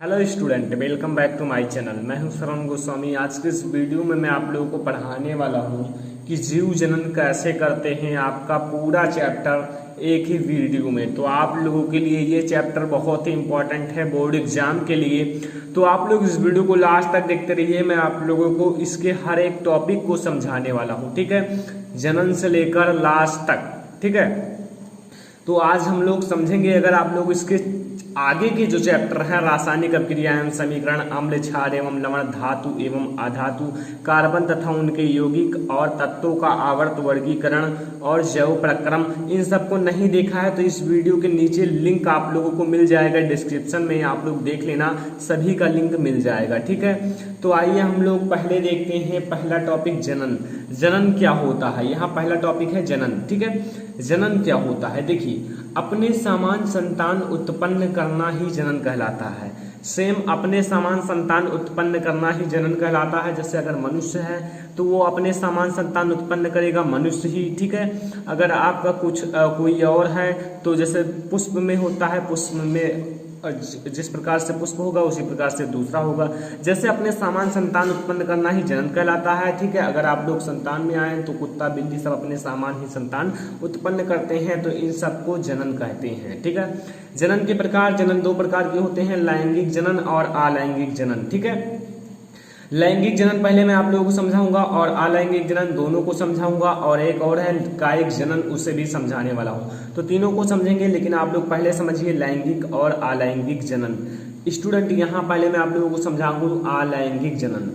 Hello student, welcome back to my channel. मैं हूं शरण गोस्वामी। आज के इस वीडियो में मैं आप लोगों को पढ़ाने वाला हूं कि जीव जनन कैसे करते हैं, आपका पूरा चैप्टर एक ही वीडियो में। तो आप लोगों के लिए ये चैप्टर बहुत ही इंपॉर्टेंट है बोर्ड एग्जाम के लिए। तो आप लोग इस वीडियो को लास्ट तक देखते रहिए। मैं आप लोगों को इसके हर एक टॉपिक को समझाने वाला हूँ, ठीक है, जनन से लेकर लास्ट तक, ठीक है। तो आज हम लोग समझेंगे, अगर आप लोग इसके आगे के जो चैप्टर है, रासायनिक अभिक्रिया एवं समीकरण, अम्ल क्षार एवं लवण, धातु एवं अधातु, कार्बन तथा उनके यौगिक और तत्वों का आवर्त वर्गीकरण और जैव प्रक्रम, इन सबको नहीं देखा है तो इस वीडियो के नीचे लिंक आप लोगों को मिल जाएगा, डिस्क्रिप्शन में आप लोग देख लेना, सभी का लिंक मिल जाएगा, ठीक है। तो आइए हम लोग पहले देखते हैं पहला टॉपिक, जनन। जनन क्या होता है, यहाँ पहला टॉपिक है जनन, ठीक है। जनन क्या होता है, देखिए, अपने समान संतान उत्पन्न करना ही जनन कहलाता है। सेम अपने समान संतान उत्पन्न करना ही जनन कहलाता है। जैसे अगर मनुष्य है तो वो अपने समान संतान उत्पन्न करेगा, मनुष्य ही, ठीक है। अगर आपका कुछ कोई और है तो जैसे पुष्प में होता है, पुष्प में जिस प्रकार से पुष्प होगा उसी प्रकार से दूसरा होगा। जैसे अपने समान संतान उत्पन्न करना ही जनन कहलाता है, ठीक है। अगर आप लोग संतान में आए तो कुत्ता बिल्ली सब अपने समान ही संतान उत्पन्न करते हैं, तो इन सबको जनन कहते हैं, ठीक है। जनन के प्रकार, जनन दो प्रकार के होते हैं, लैंगिक जनन और अलैंगिक जनन, ठीक है। लैंगिक जनन पहले मैं आप लोगों को समझाऊंगा और अलैंगिक जनन दोनों को समझाऊंगा, और एक और है कायिक जनन, उसे भी समझाने वाला हूं। तो तीनों को समझेंगे, लेकिन आप लोग पहले समझिए लैंगिक और अलैंगिक जनन। स्टूडेंट, यहाँ पहले मैं आप लोगों को समझाऊंगा अलैंगिक जनन।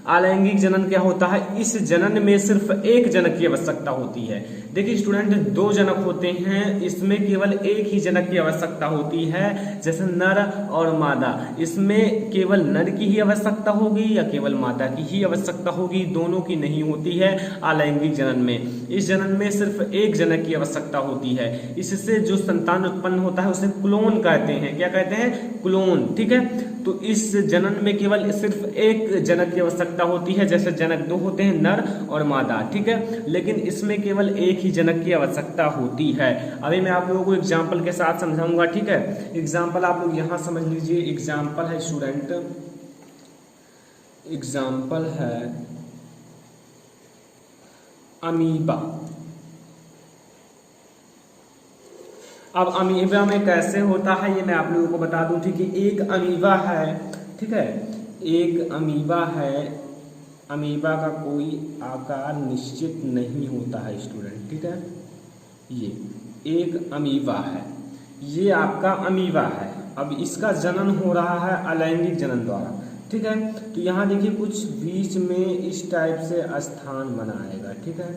अलैंगिक जनन क्या होता है, इस जनन में सिर्फ एक जनक की आवश्यकता होती है। देखिए स्टूडेंट, दो जनक होते हैं, इसमें केवल एक ही जनक की आवश्यकता होती है। जैसे नर और मादा, इसमें केवल नर की ही आवश्यकता होगी या केवल मादा की ही आवश्यकता होगी, दोनों की नहीं होती है अलैंगिक जनन में। इस जनन में सिर्फ एक जनक की आवश्यकता होती है। इससे जो संतान उत्पन्न होता है उसे क्लोन कहते हैं। क्या कहते हैं? क्लोन, ठीक है। तो इस जनन में केवल सिर्फ एक जनक की आवश्यकता होती है। जैसे जनक दो होते हैं, नर और मादा, ठीक है, लेकिन इसमें केवल एक ही जनक की आवश्यकता होती है। अभी मैं आप लोगों को एग्जाम्पल के साथ समझाऊंगा, ठीक है। एग्जाम्पल आप लोग यहां समझ लीजिए। एग्जाम्पल है स्टूडेंट, एग्जाम्पल है अमीबा। अब अमीबा में कैसे होता है ये मैं आप लोगों को बता दूं, ठीक है। एक अमीबा है, ठीक है, एक अमीबा है। अमीबा का कोई आकार निश्चित नहीं होता है स्टूडेंट, ठीक है। ये एक अमीबा है, ये आपका अमीबा है। अब इसका जनन हो रहा है अलैंगिक जनन द्वारा, ठीक है। तो यहाँ देखिए कुछ बीच में इस टाइप से स्थान बनाएगा, ठीक है,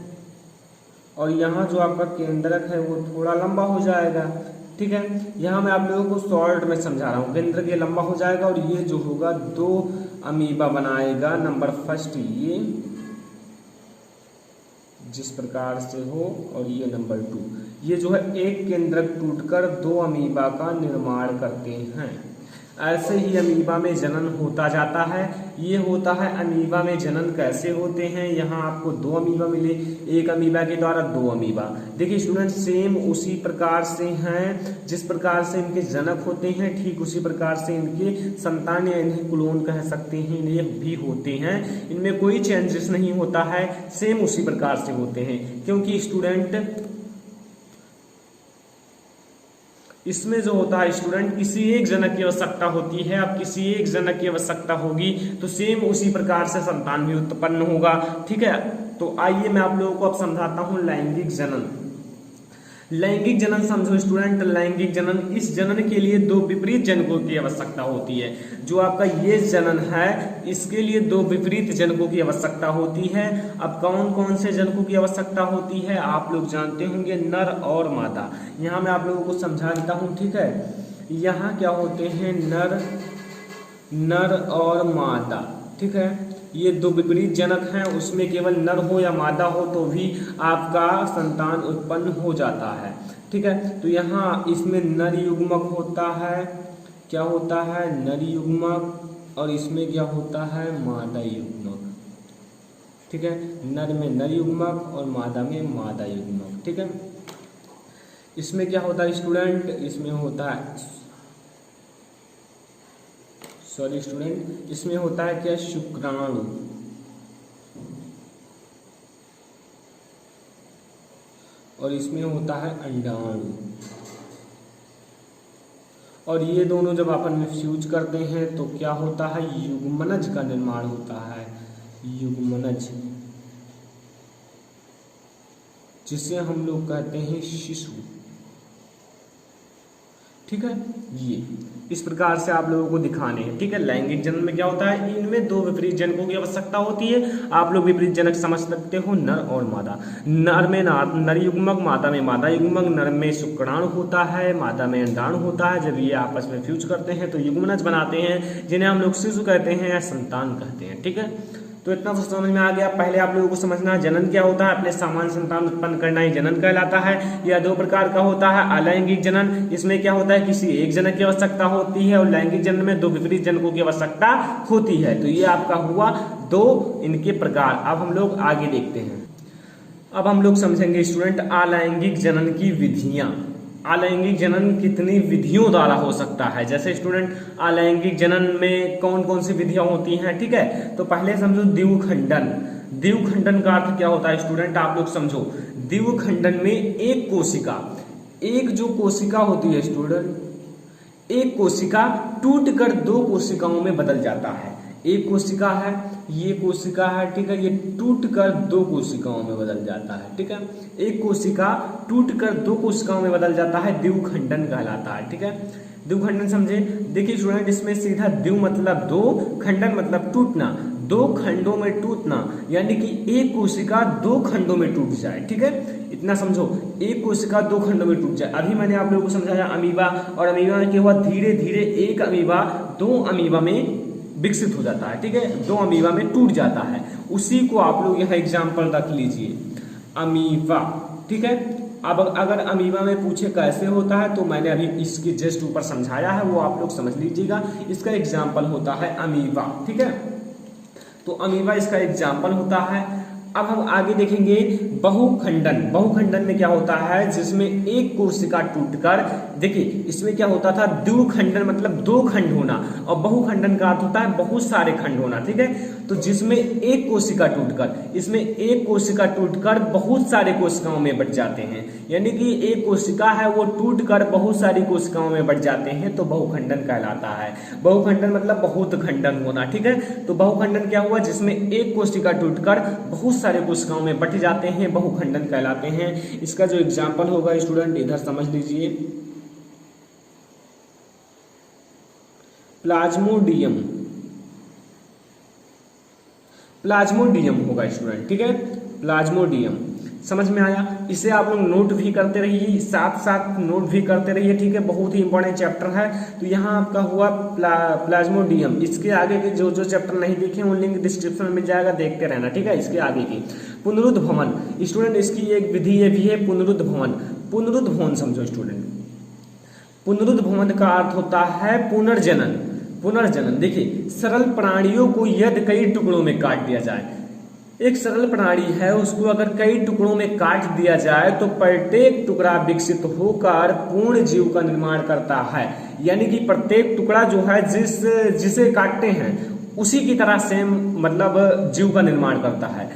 और यहाँ जो आपका केंद्रक है वो थोड़ा लंबा हो जाएगा, ठीक है। यहाँ मैं आप लोगों को शॉर्ट में समझा रहा हूँ। केंद्रक ये लंबा हो जाएगा और ये जो होगा दो अमीबा बनाएगा। नंबर फर्स्ट ये जिस प्रकार से हो, और ये नंबर टू, ये जो है एक केंद्रक टूटकर दो अमीबा का निर्माण करते हैं। ऐसे ही अमीबा में जनन होता जाता है। ये होता है अमीबा में जनन कैसे होते हैं। यहाँ आपको दो अमीबा मिले, एक अमीबा के द्वारा दो अमीबा। देखिए स्टूडेंट, सेम उसी प्रकार से हैं, जिस प्रकार से इनके जनक होते हैं ठीक उसी प्रकार से इनके संतान या इन्हें क्लोन कह सकते हैं, ये भी होते हैं। इनमें कोई चेंजेस नहीं होता है, सेम उसी प्रकार से होते हैं। क्योंकि स्टूडेंट इसमें जो होता है स्टूडेंट, किसी एक जनक की आवश्यकता होती है। अब किसी एक जनक की आवश्यकता होगी तो सेम उसी प्रकार से संतान भी उत्पन्न होगा, ठीक है। तो आइए मैं आप लोगों को अब समझाता हूं लैंगिक जनन। लैंगिक जनन समझो स्टूडेंट। लैंगिक जनन, इस जनन के लिए दो विपरीत जनकों की आवश्यकता होती है। जो आपका ये जनन है इसके लिए दो विपरीत जनकों की आवश्यकता होती है। अब कौन कौन से जनकों की आवश्यकता होती है आप लोग जानते होंगे, नर और मादा। यहाँ मैं आप लोगों को समझा देता हूँ, ठीक है। यहाँ क्या होते हैं, नर और मादा, ठीक है। ये दो विपरीत जनक हैं, उसमें केवल नर हो या मादा हो तो भी आपका संतान उत्पन्न हो जाता है, ठीक है। तो यहाँ इसमें नर युग्मक होता है, क्या होता है, नर युग्मक, और इसमें क्या होता है, मादा युग्मक, ठीक है। नर में नर युग्मक और मादा में मादा युग्मक, ठीक है। इसमें क्या होता है स्टूडेंट, इसमें होता है सॉरी स्टूडेंट, इसमें होता है क्या, शुक्राणु, और इसमें होता है अंडाणु। और ये दोनों जब अपन में फ्यूज करते हैं तो क्या होता है, युग्मनज का निर्माण होता है, युग्मनज, जिसे हम लोग कहते हैं शिशु। ठीक है, ये इस प्रकार से आप लोगों को दिखाने हैं। ठीक है, लैंगिक जनन में क्या होता है, इनमें दो विपरीत जनकों की आवश्यकता होती है। आप लोग विपरीत जनक समझ सकते हो, नर और मादा। नर में नर युग्मक, मादा में मादा युग्मक। नर में शुक्राणु होता है, मादा में अंडाणु होता है। जब ये आपस में फ्यूज करते हैं तो युग्मनज बनाते हैं, जिन्हें हम लोग शिशु कहते हैं या संतान कहते हैं। ठीक है, तो इतना तो समझ में आ गया। पहले आप लोगों को समझना है जनन क्या होता है, अपने सामान्य संतान उत्पन्न करना ही जनन कहलाता है। यह दो प्रकार का होता है, अलैंगिक जनन, इसमें क्या होता है, किसी एक जनक की आवश्यकता होती है, और लैंगिक जनन में दो विपरीत जनकों की आवश्यकता होती है। तो ये आपका हुआ दो इनके प्रकार। अब हम लोग आगे देखते हैं। अब हम लोग समझेंगे स्टूडेंट अलैंगिक जनन की विधियां। अलैंगिक जनन कितनी विधियों द्वारा हो सकता है। जैसे स्टूडेंट अलैंगिक जनन में कौन कौन सी विधियां होती हैं। ठीक है, तो पहले समझो द्विखंडन। द्विखंडन का अर्थ क्या होता है स्टूडेंट, आप लोग समझो। द्विखंडन में एक कोशिका, एक जो कोशिका होती है स्टूडेंट, एक कोशिका टूटकर दो कोशिकाओं में बदल जाता है। एक कोशिका है, ये कोशिका है, ठीक है, ये टूटकर दो कोशिकाओं में बदल जाता है। ठीक है, एक कोशिका टूटकर दो कोशिकाओं में बदल जाता है, द्विखंडन कहलाता है। ठीक है, द्विखंडन समझे। देखिए स्टूडेंट, इसमें सीधा द्वि मतलब दो, खंडन मतलब टूटना, दो खंडों में टूटना, यानी कि एक कोशिका दो खंडों में टूट जाए। ठीक है, इतना समझो, एक कोशिका दो खंडों में टूट जाए। अभी मैंने आप लोगों को समझाया अमीबा, और अमीबा में क्या हुआ, धीरे धीरे एक अमीबा दो अमीबा में विकसित हो जाता है। ठीक है, दो अमीबा में टूट जाता है। उसी को आप लोग यहाँ एग्जाम्पल रख लीजिए, अमीबा। ठीक है, अब अगर अमीबा में पूछे कैसे होता है, तो मैंने अभी इसके जस्ट ऊपर समझाया है, वो आप लोग समझ लीजिएगा। इसका एग्जाम्पल होता है अमीबा। ठीक है, तो अमीबा इसका एग्जाम्पल होता है। अब हम आगे देखेंगे बहुखंडन। बहुखंडन में क्या होता है, जिसमें एक कोशिका टूटकर, देखिए इसमें क्या होता था, द्विखंडन मतलब दो खंड होना, और बहुखंडन का अर्थ होता है बहुत सारे खंड होना। ठीक है, तो जिसमें एक कोशिका टूटकर, इसमें एक कोशिका टूटकर बहुत सारे कोशिकाओं में बट जाते हैं, यानी कि एक कोशिका है वो टूटकर बहुत सारी कोशिकाओं में बट जाते हैं, तो बहुखंडन कहलाता है। बहुखंडन मतलब बहुत खंडन होना। ठीक है, तो बहुखंडन क्या हुआ, जिसमें एक कोशिका टूटकर बहुत सारे कोशिकाओं में बट जाते हैं, बहुखंडन कहलाते हैं। इसका जो एग्जाम्पल होगा स्टूडेंट इधर समझ लीजिए, प्लाज्मोडियम। प्लाज्मोडियम होगा स्टूडेंट। ठीक है, प्लाज्मोडियम समझ में आया। इसे आप लोग नोट भी करते रहिए, साथ साथ नोट भी करते रहिए। ठीक है, बहुत ही इंपॉर्टेंट चैप्टर है। तो यहाँ आपका हुआ प्लाज्मोडियम। इसके आगे के जो जो चैप्टर नहीं देखे उन लिंक डिस्क्रिप्शन में मिल जाएगा, देखते रहना। ठीक है, इसके आगे की पुनरुद्भवन स्टूडेंट, इसकी एक विधि ये भी है, पुनरुद्भवन। पुनरुद्भवन समझो स्टूडेंट, पुनरुद्भवन का अर्थ होता है पुनर्जनन। पुनर्जनन देखिए, सरल प्राणियों को यदि कई टुकड़ों में काट दिया जाए, एक सरल प्राणी है उसको अगर कई टुकड़ों में काट दिया जाए तो प्रत्येक टुकड़ा विकसित होकर पूर्ण जीव का निर्माण करता है। यानी कि प्रत्येक टुकड़ा जो है जिसे काटते हैं उसी की तरह सेम मतलब जीव का निर्माण करता है।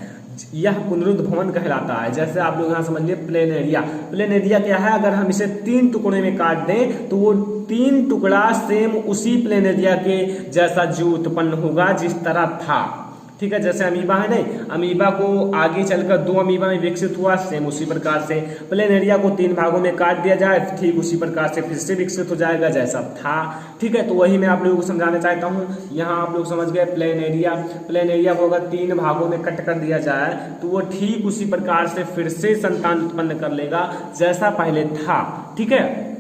यह पुनरुद्भवन कहलाता है। जैसे आप लोग यहाँ समझिए प्लेनेरिया। प्लेनेरिया क्या है, अगर हम इसे तीन टुकड़े में काट दें तो वो तीन टुकड़ा सेम उसी प्लेनेरिया के जैसा जीव उत्पन्न होगा जिस तरह था। ठीक है, जैसे अमीबा है नहीं, अमीबा को आगे चलकर दो अमीबा में विकसित हुआ, सेम उसी प्रकार से प्लेनेरिया को तीन भागों में काट दिया जाए, ठीक उसी प्रकार से फिर से विकसित हो जाएगा जैसा था। ठीक है, तो वही मैं आप लोगों को समझाना चाहता हूँ। यहाँ आप लोग समझ गए प्लेनेरिया। प्लेनेरिया को अगर तीन भागों में कट कर दिया जाए तो वो ठीक उसी प्रकार से फिर से संतान उत्पन्न कर लेगा जैसा पहले था। ठीक है,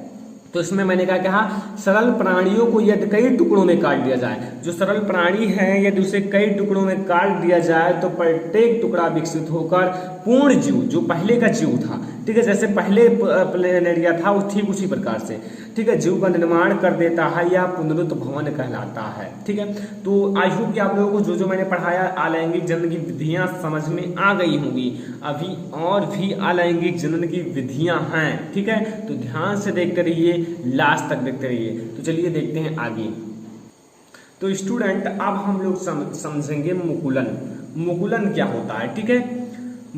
तो इसमें मैंने क्या कहा, सरल प्राणियों को यदि कई टुकड़ों में काट दिया जाए, जो सरल प्राणी है यदि उसे कई टुकड़ों में काट दिया जाए तो प्रत्येक टुकड़ा विकसित होकर पूर्ण जीव, जो पहले का जीव था, ठीक है, जैसे पहले प्लेनेरिया था वो ठीक उसी प्रकार से, ठीक है, जीव का निर्माण कर देता है, या पुनरुद्भवन कहलाता है। ठीक है, तो आई होप कि आप लोगों को जो मैंने पढ़ाया अलैंगिक जनन की विधियां समझ में आ गई होंगी। अभी और भी अलैंगिक जनन की विधियां हैं। ठीक है, तो ध्यान से देखते रहिए, लास्ट तक देखते रहिए। तो चलिए देखते हैं आगे। तो स्टूडेंट अब हम लोग समझेंगे मुकुलन। मुकुलन क्या होता है, ठीक है।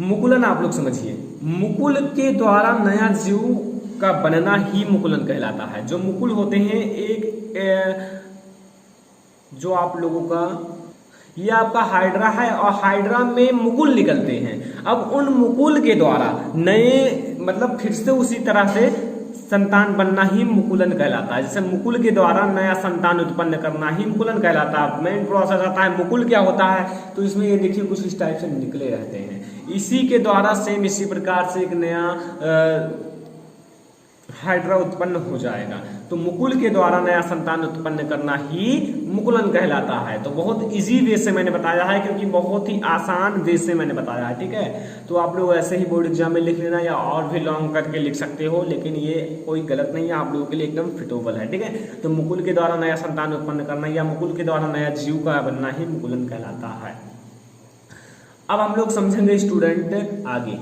मुकुलन आप लोग समझिए, मुकुल के द्वारा नया जीव का बनना ही मुकुलन कहलाता है। जो मुकुल होते हैं जो आप लोगों का ये आपका हाइड्रा है और हाइड्रा में मुकुल निकलते हैं। अब उन मुकुल के द्वारा नए मतलब फिर से उसी तरह से संतान बनना ही मुकुलन कहलाता है। जैसे मुकुल के द्वारा नया संतान उत्पन्न करना ही मुकुलन कहलाता है। मेन प्रोसेस आता है मुकुल क्या होता है, तो इसमें ये देखिए कुछ इस टाइप से निकले रहते हैं। इसी के द्वारा सेम इसी प्रकार से एक नया हाइड्रा उत्पन्न हो जाएगा। तो मुकुल के द्वारा नया संतान उत्पन्न करना ही मुकुलन कहलाता है। तो बहुत इजी वे से मैंने बताया है, क्योंकि बहुत ही आसान वे से मैंने बताया है, ठीक है। तो आप लोग ऐसे ही बोर्ड एग्जाम में लिख लेना या और भी लॉन्ग करके लिख सकते हो, लेकिन ये कोई गलत नहीं है, आप लोगों के लिए एकदम फिटेबल है, ठीक है। तो मुकुल के द्वारा नया संतान उत्पन्न करना या मुकुल के द्वारा नया जीव का बनना ही मुकुलन कहलाता है। अब हम लोग समझेंगे स्टूडेंट आगे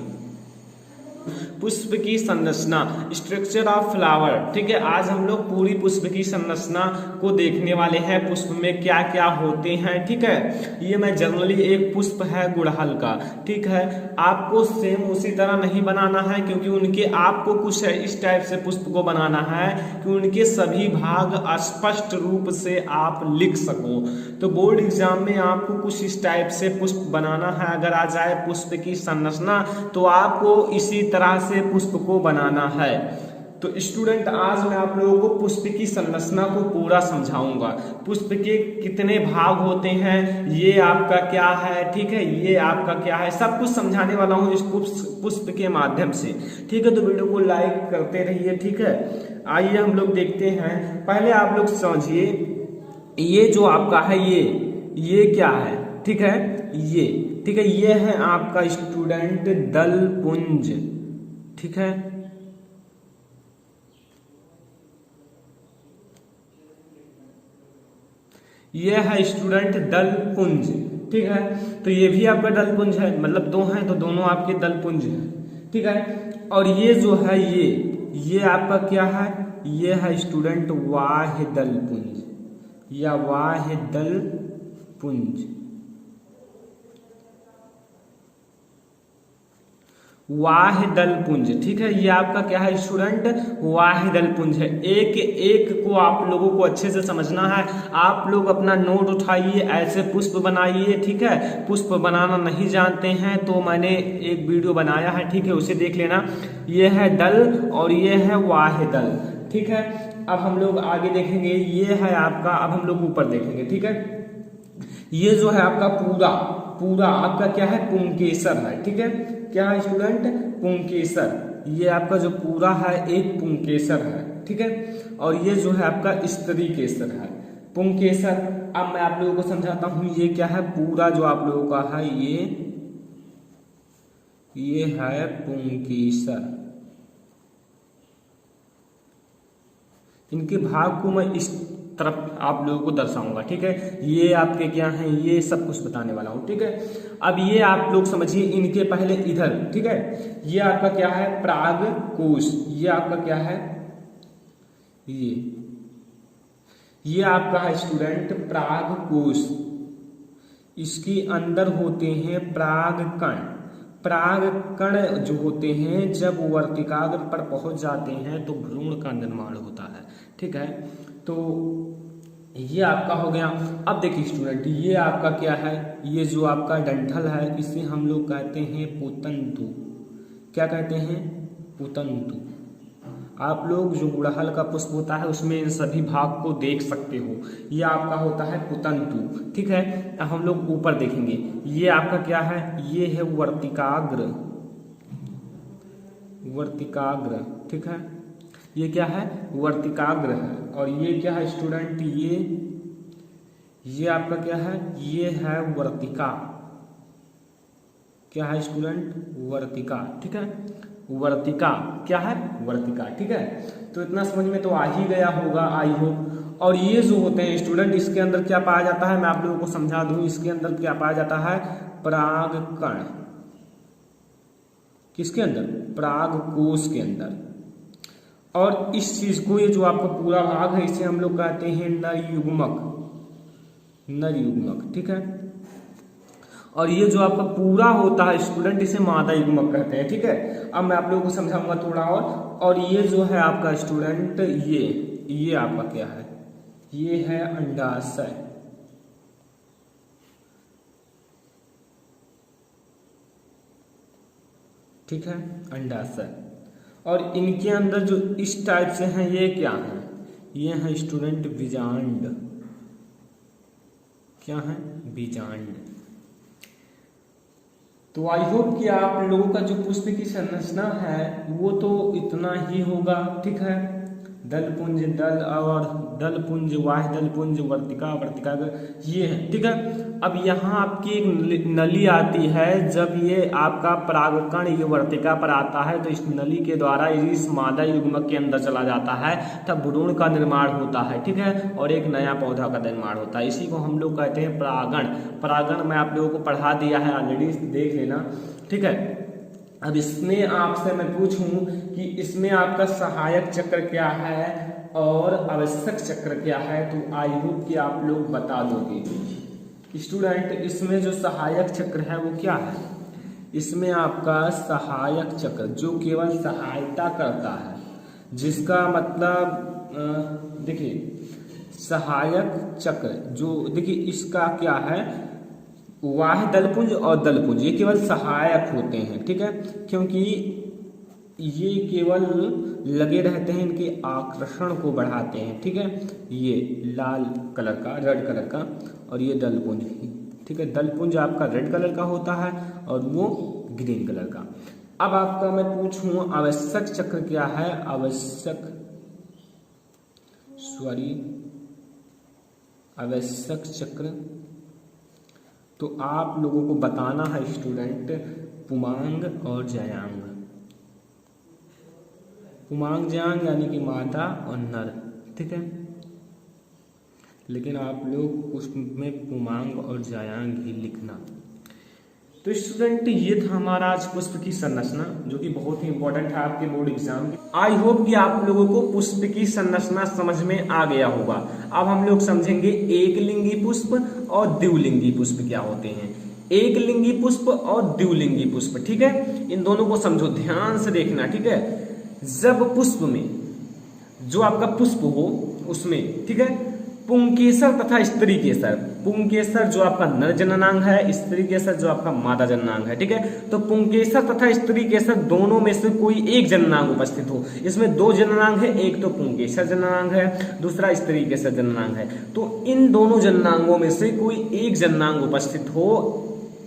पुष्प की संरचना, स्ट्रक्चर ऑफ फ्लावर, ठीक है। आज हम लोग पूरी पुष्प की संरचना को देखने वाले हैं। पुष्प में क्या क्या होते हैं, ठीक है। ये मैं जनरली एक पुष्प है गुड़हल का, ठीक है। आपको सेम उसी तरह नहीं बनाना है, क्योंकि उनके आपको कुछ इस टाइप से पुष्प को बनाना है कि उनके सभी भाग स्पष्ट रूप से आप लिख सको। तो बोर्ड एग्जाम में आपको कुछ इस टाइप से पुष्प बनाना है। अगर आ जाए पुष्प की संरचना तो आपको इसी तरह से पुष्प को बनाना है। तो स्टूडेंट आज मैं आप लोगों को पुष्प की संरचना को पूरा समझाऊंगा। पुष्प के कितने भाग होते हैं, ये आपका क्या है, ठीक है, ये आपका क्या है, सब कुछ समझाने वाला हूँ इस पुष्प के माध्यम से, ठीक है। तो वीडियो को लाइक करते रहिए, ठीक है। आइए हम लोग देखते हैं। पहले आप लोग समझिए, ये जो आपका है ये क्या है, ठीक है, ये, ठीक है, ये है आपका स्टूडेंट दल पुंज, ठीक है। ये है स्टूडेंट दल पुंज, ठीक है। तो ये भी आपका दल पुंज है, मतलब दो हैं तो दोनों आपके दल पुंज हैं, ठीक है। और ये जो है ये आपका क्या है, ये है स्टूडेंट वाहिदल पुंज या वाहिदल पुंज, वाहिदल पुंज, ठीक है। ये आपका क्या है स्टूडेंट, वाहिदल पुंज है। एक एक को आप लोगों को अच्छे से समझना है। आप लोग अपना नोट उठाइए, ऐसे पुष्प बनाइए, ठीक है। पुष्प बनाना नहीं जानते हैं तो मैंने एक वीडियो बनाया है, ठीक है, उसे देख लेना। ये है दल और ये है वाहिदल, ठीक है। अब हम लोग आगे देखेंगे, ये है आपका, अब हम लोग ऊपर देखेंगे, ठीक है। ये जो है आपका पूरा आपका क्या है, पुंकेसर है, ठीक है। क्या है स्टूडेंट, पुंकेसर। ये आपका जो पूरा है एक पुंकेसर है, ठीक है। और ये जो है आपका स्त्री केसर है, पुंकेसर। अब मैं आप लोगों को समझाता हूं, ये क्या है, पूरा जो आप लोगों का है ये है पुंकेसर। इनके भाग को मैं इस तरफ आप लोगों को दर्शाऊंगा, ठीक है। ये आपके क्या हैं, ये सब कुछ बताने वाला हूं, ठीक है। अब ये आप लोग समझिए, इनके पहले इधर, ठीक है। ये आपका क्या है, प्राग कोश। ये आपका क्या है, ये आपका है स्टूडेंट प्राग कोश। इसके अंदर होते हैं प्राग कण। प्राग कण जो होते हैं जब वर्तिकाग्र पर पहुंच जाते हैं तो भ्रूण का निर्माण होता है, ठीक है। तो ये आपका हो गया। अब देखिए स्टूडेंट, ये आपका क्या है, ये जो आपका डंठल है इसे हम लोग कहते हैं पुतंतु। क्या कहते हैं, पुतंतु। आप लोग जो गुड़हल का पुष्प होता है उसमें इन सभी भाग को देख सकते हो। ये आपका होता है पुतंतु, ठीक है। अब हम लोग ऊपर देखेंगे, ये आपका क्या है, ये है वर्तिकाग्र, ठीक है। ये क्या है, वर्तिकाग्र है। और ये क्या है स्टूडेंट, ये आपका क्या है, ये है वर्तिका। क्या है स्टूडेंट, वर्तिका, ठीक है। वर्तिका क्या है, वर्तिका, ठीक है। तो इतना समझ में तो आ ही गया होगा, आई होप। और ये जो होते हैं स्टूडेंट, इसके अंदर क्या पाया जाता है, मैं आप लोगों को समझा दूं। इसके अंदर क्या पाया जाता है, परागकण। किसके अंदर, परागकोश के अंदर। और इस चीज को, ये जो आपका पूरा भाग है, इसे हम लोग कहते हैं नर युग्मक। नर युग्मक, ठीक है। और ये जो आपका पूरा होता है स्टूडेंट, इसे मादा युग्मक कहते हैं, ठीक है। अब मैं आप लोगों को समझाऊंगा थोड़ा और ये जो है आपका स्टूडेंट, ये आपका क्या है, ये है अंडाशय, ठीक है, अंडाशय। और इनके अंदर जो इस टाइप से हैं ये क्या है, ये है स्टूडेंट बीजांड, क्या है, बीजांड। तो आई होप कि आप लोगों का जो पुष्प की संरचना है वो तो इतना ही होगा, ठीक है। दल पुंज, दल और दल पुंज, वाह्य दल पुंज, वर्तिका, वर्तिका ये है, ठीक है। अब यहाँ आपकी एक नली आती है, जब ये आपका परागकण ये वर्तिका पर आता है तो इस नली के द्वारा इस मादा युग्मक के अंदर चला जाता है, तब भ्रूण का निर्माण होता है, ठीक है, और एक नया पौधा का निर्माण होता है। इसी को हम लोग कहते हैं परागण। परागण मैं आप लोगों को पढ़ा दिया है ऑलरेडी, देख लेना, ठीक है। अब इसमें आपसे मैं पूछूं कि इसमें आपका सहायक चक्र क्या है और आवश्यक चक्र क्या है, तो आई होप कि आप लोग बता दोगे स्टूडेंट। इसमें जो सहायक चक्र है वो क्या है, इसमें आपका सहायक चक्र जो केवल सहायता करता है, जिसका मतलब देखिए सहायक चक्र जो देखिए इसका क्या है, वाह्य दलपुंज और दलपुंज ये केवल सहायक होते हैं, ठीक है, क्योंकि ये केवल लगे रहते हैं, इनके आकर्षण को बढ़ाते हैं, ठीक है। ये लाल कलर का, रेड कलर का, और ये दलपुंज, ठीक है। दलपुंज आपका रेड कलर का होता है और वो ग्रीन कलर का। अब आपका मैं पूछूं आवश्यक चक्र क्या है, आवश्यक चक्र, तो आप लोगों को बताना है स्टूडेंट पुमांग और जयांग। पुमांग जयांग यानी कि मादा और नर, ठीक है, लेकिन आप लोग उसमें पुमांग और जयांग ही लिखना। तो स्टूडेंट ये था हमारा आज पुष्प की संरचना, जो कि बहुत ही इंपॉर्टेंट है आपके बोर्ड एग्जाम के। आई होप कि आप लोगों को पुष्प की संरचना समझ में आ गया होगा। अब हम लोग समझेंगे एक लिंगी पुष्प और द्विलिंगी पुष्प क्या होते हैं। एक लिंगी पुष्प और द्विलिंगी पुष्प, ठीक है, इन दोनों को समझो, ध्यान से देखना, ठीक है। जब पुष्प में जो आपका पुष्प हो उसमें, ठीक है, पुंकेसर तथा स्त्री केसर, पुंकेसर जो आपका नर जननांग है, स्त्री केसर जो आपका मादा जननांग है, ठीक है। तो पुंकेसर तथा स्त्री केसर दोनों में से कोई एक जननांग उपस्थित हो, इसमें दो जननांग है, एक तो पुंकेसर जननांग है, दूसरा स्त्री केसर जननांग है। तो इन दोनों जननांगों में से कोई एक जननांग उपस्थित हो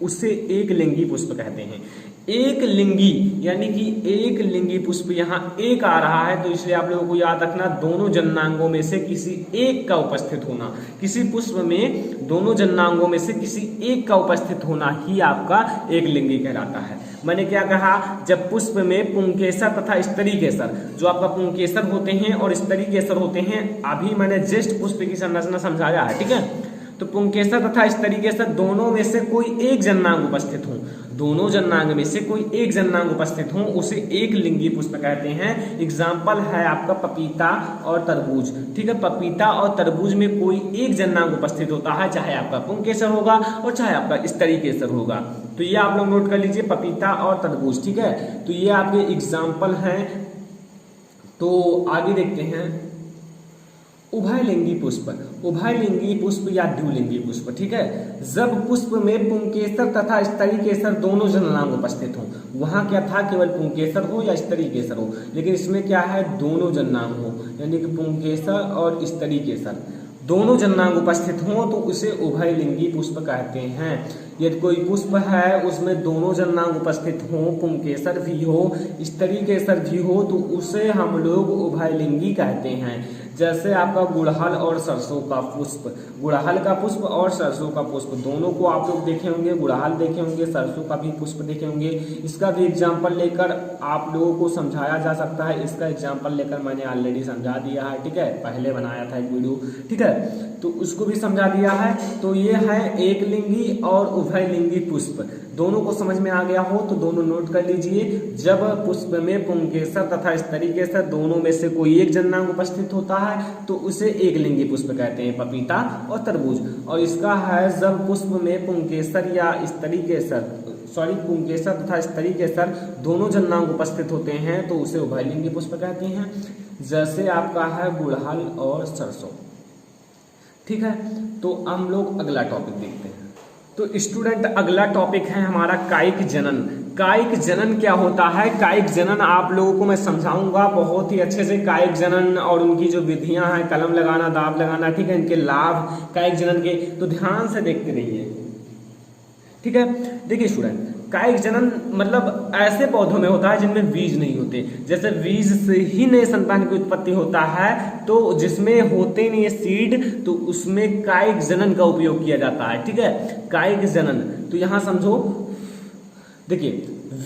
उसे एक लिंगी पुष्प कहते हैं। एक लिंगी यानी कि एक लिंगी पुष्प, यहाँ एक आ रहा है तो इसलिए आप लोगों को याद रखना दोनों जननांगों में से किसी एक का उपस्थित होना, किसी पुष्प में दोनों जननांगों में से किसी एक का उपस्थित होना ही आपका एक लिंगी कहलाता है। मैंने क्या कहा, जब पुष्प में पुंकेसर तथा स्त्री केसर, जो आपका पुंकेसर होते हैं और स्त्री केसर होते हैं, अभी मैंने जस्ट पुष्प की संरचना समझाया है, ठीक है। तो पुंकेसर तथा स्त्री केसर दोनों में से कोई एक जननांग उपस्थित हो, दोनों जननांग में से कोई एक जननांग उपस्थित हो उसे एक लिंगी पुष्प कहते हैं। एग्जाम्पल है आपका पपीता और तरबूज, ठीक है। पपीता और तरबूज में कोई एक जननांग उपस्थित होता है, चाहे आपका पुंकेसर होगा और चाहे आपका स्त्री केसर होगा। तो ये आप लोग नोट कर लीजिए, पपीता और तरबूज, ठीक है। तो ये आपके एग्जाम्पल हैं। तो आगे देखते हैं उभयलिंगी पुष्प, उभयलिंगी पुष्प या द्विलिंगी पुष्प, ठीक है। जब पुष्प में पुंकेसर तथा स्त्री केसर दोनों जननांग उपस्थित हो, वहां क्या था, केवल पुंकेसर हो या स्त्री केसर हो, लेकिन इसमें क्या है, दोनों जननांग हो, यानी कि पुंकेसर और स्त्री केसर दोनों जननांग उपस्थित हो तो उसे उभयलिंगी पुष्प कहते हैं। यदि कोई पुष्प है उसमें दोनों जननांग उपस्थित हो, पुंकेसर भी हो स्त्री केसर भी हो, तो उसे हम लोग उभयलिंगी कहते हैं। जैसे आपका गुड़हल और सरसों का पुष्प, गुड़हल का पुष्प और सरसों का पुष्प दोनों को आप लोग देखे होंगे, गुड़हल देखे होंगे, सरसों का भी पुष्प देखे होंगे। इसका भी एग्जाम्पल लेकर आप लोगों को समझाया जा सकता है। इसका एग्जाम्पल लेकर मैंने ऑलरेडी समझा दिया है, ठीक है, पहले बनाया था एक वीडियो, ठीक है। तो उसको भी समझा दिया है। तो ये है एक लिंगी और उभयलिंगी पुष्प, दोनों को समझ में आ गया हो तो दोनों नोट कर लीजिए। जब पुष्प में पुंकेसर तथा स्तरीकेसर दोनों में से कोई एक जननांग उपस्थित होता है तो उसे एक लिंगी पुष्प कहते हैं, पपीता और तरबूज। और इसका है जब पुष्प में पुंकेसर या स्तरीकेसर पुंकेसर तथा स्तरीकेसर दोनों जननांग उपस्थित होते हैं तो उसे उभयलिंगी पुष्प कहते हैं, जैसे आपका है गुड़हल और सरसों। ठीक है, तो हम लोग अगला टॉपिक देखते हैं। तो स्टूडेंट अगला टॉपिक है हमारा कायिक जनन। कायिक जनन क्या होता है? कायिक जनन आप लोगों को मैं समझाऊंगा बहुत ही अच्छे से। कायिक जनन और उनकी जो विधियां हैं, कलम लगाना, दाब लगाना, ठीक है, इनके लाभ कायिक जनन के, तो ध्यान से देखते रहिए। ठीक है, देखिए स्टूडेंट, कायिक जनन मतलब ऐसे पौधों में होता है जिनमें बीज नहीं होते। जैसे बीज से ही नए संतान की उत्पत्ति होता है, तो जिसमें होते नहीं है सीड, तो उसमें कायिक जनन का उपयोग किया जाता है। ठीक है, कायिक जनन, तो यहां समझो, देखिए,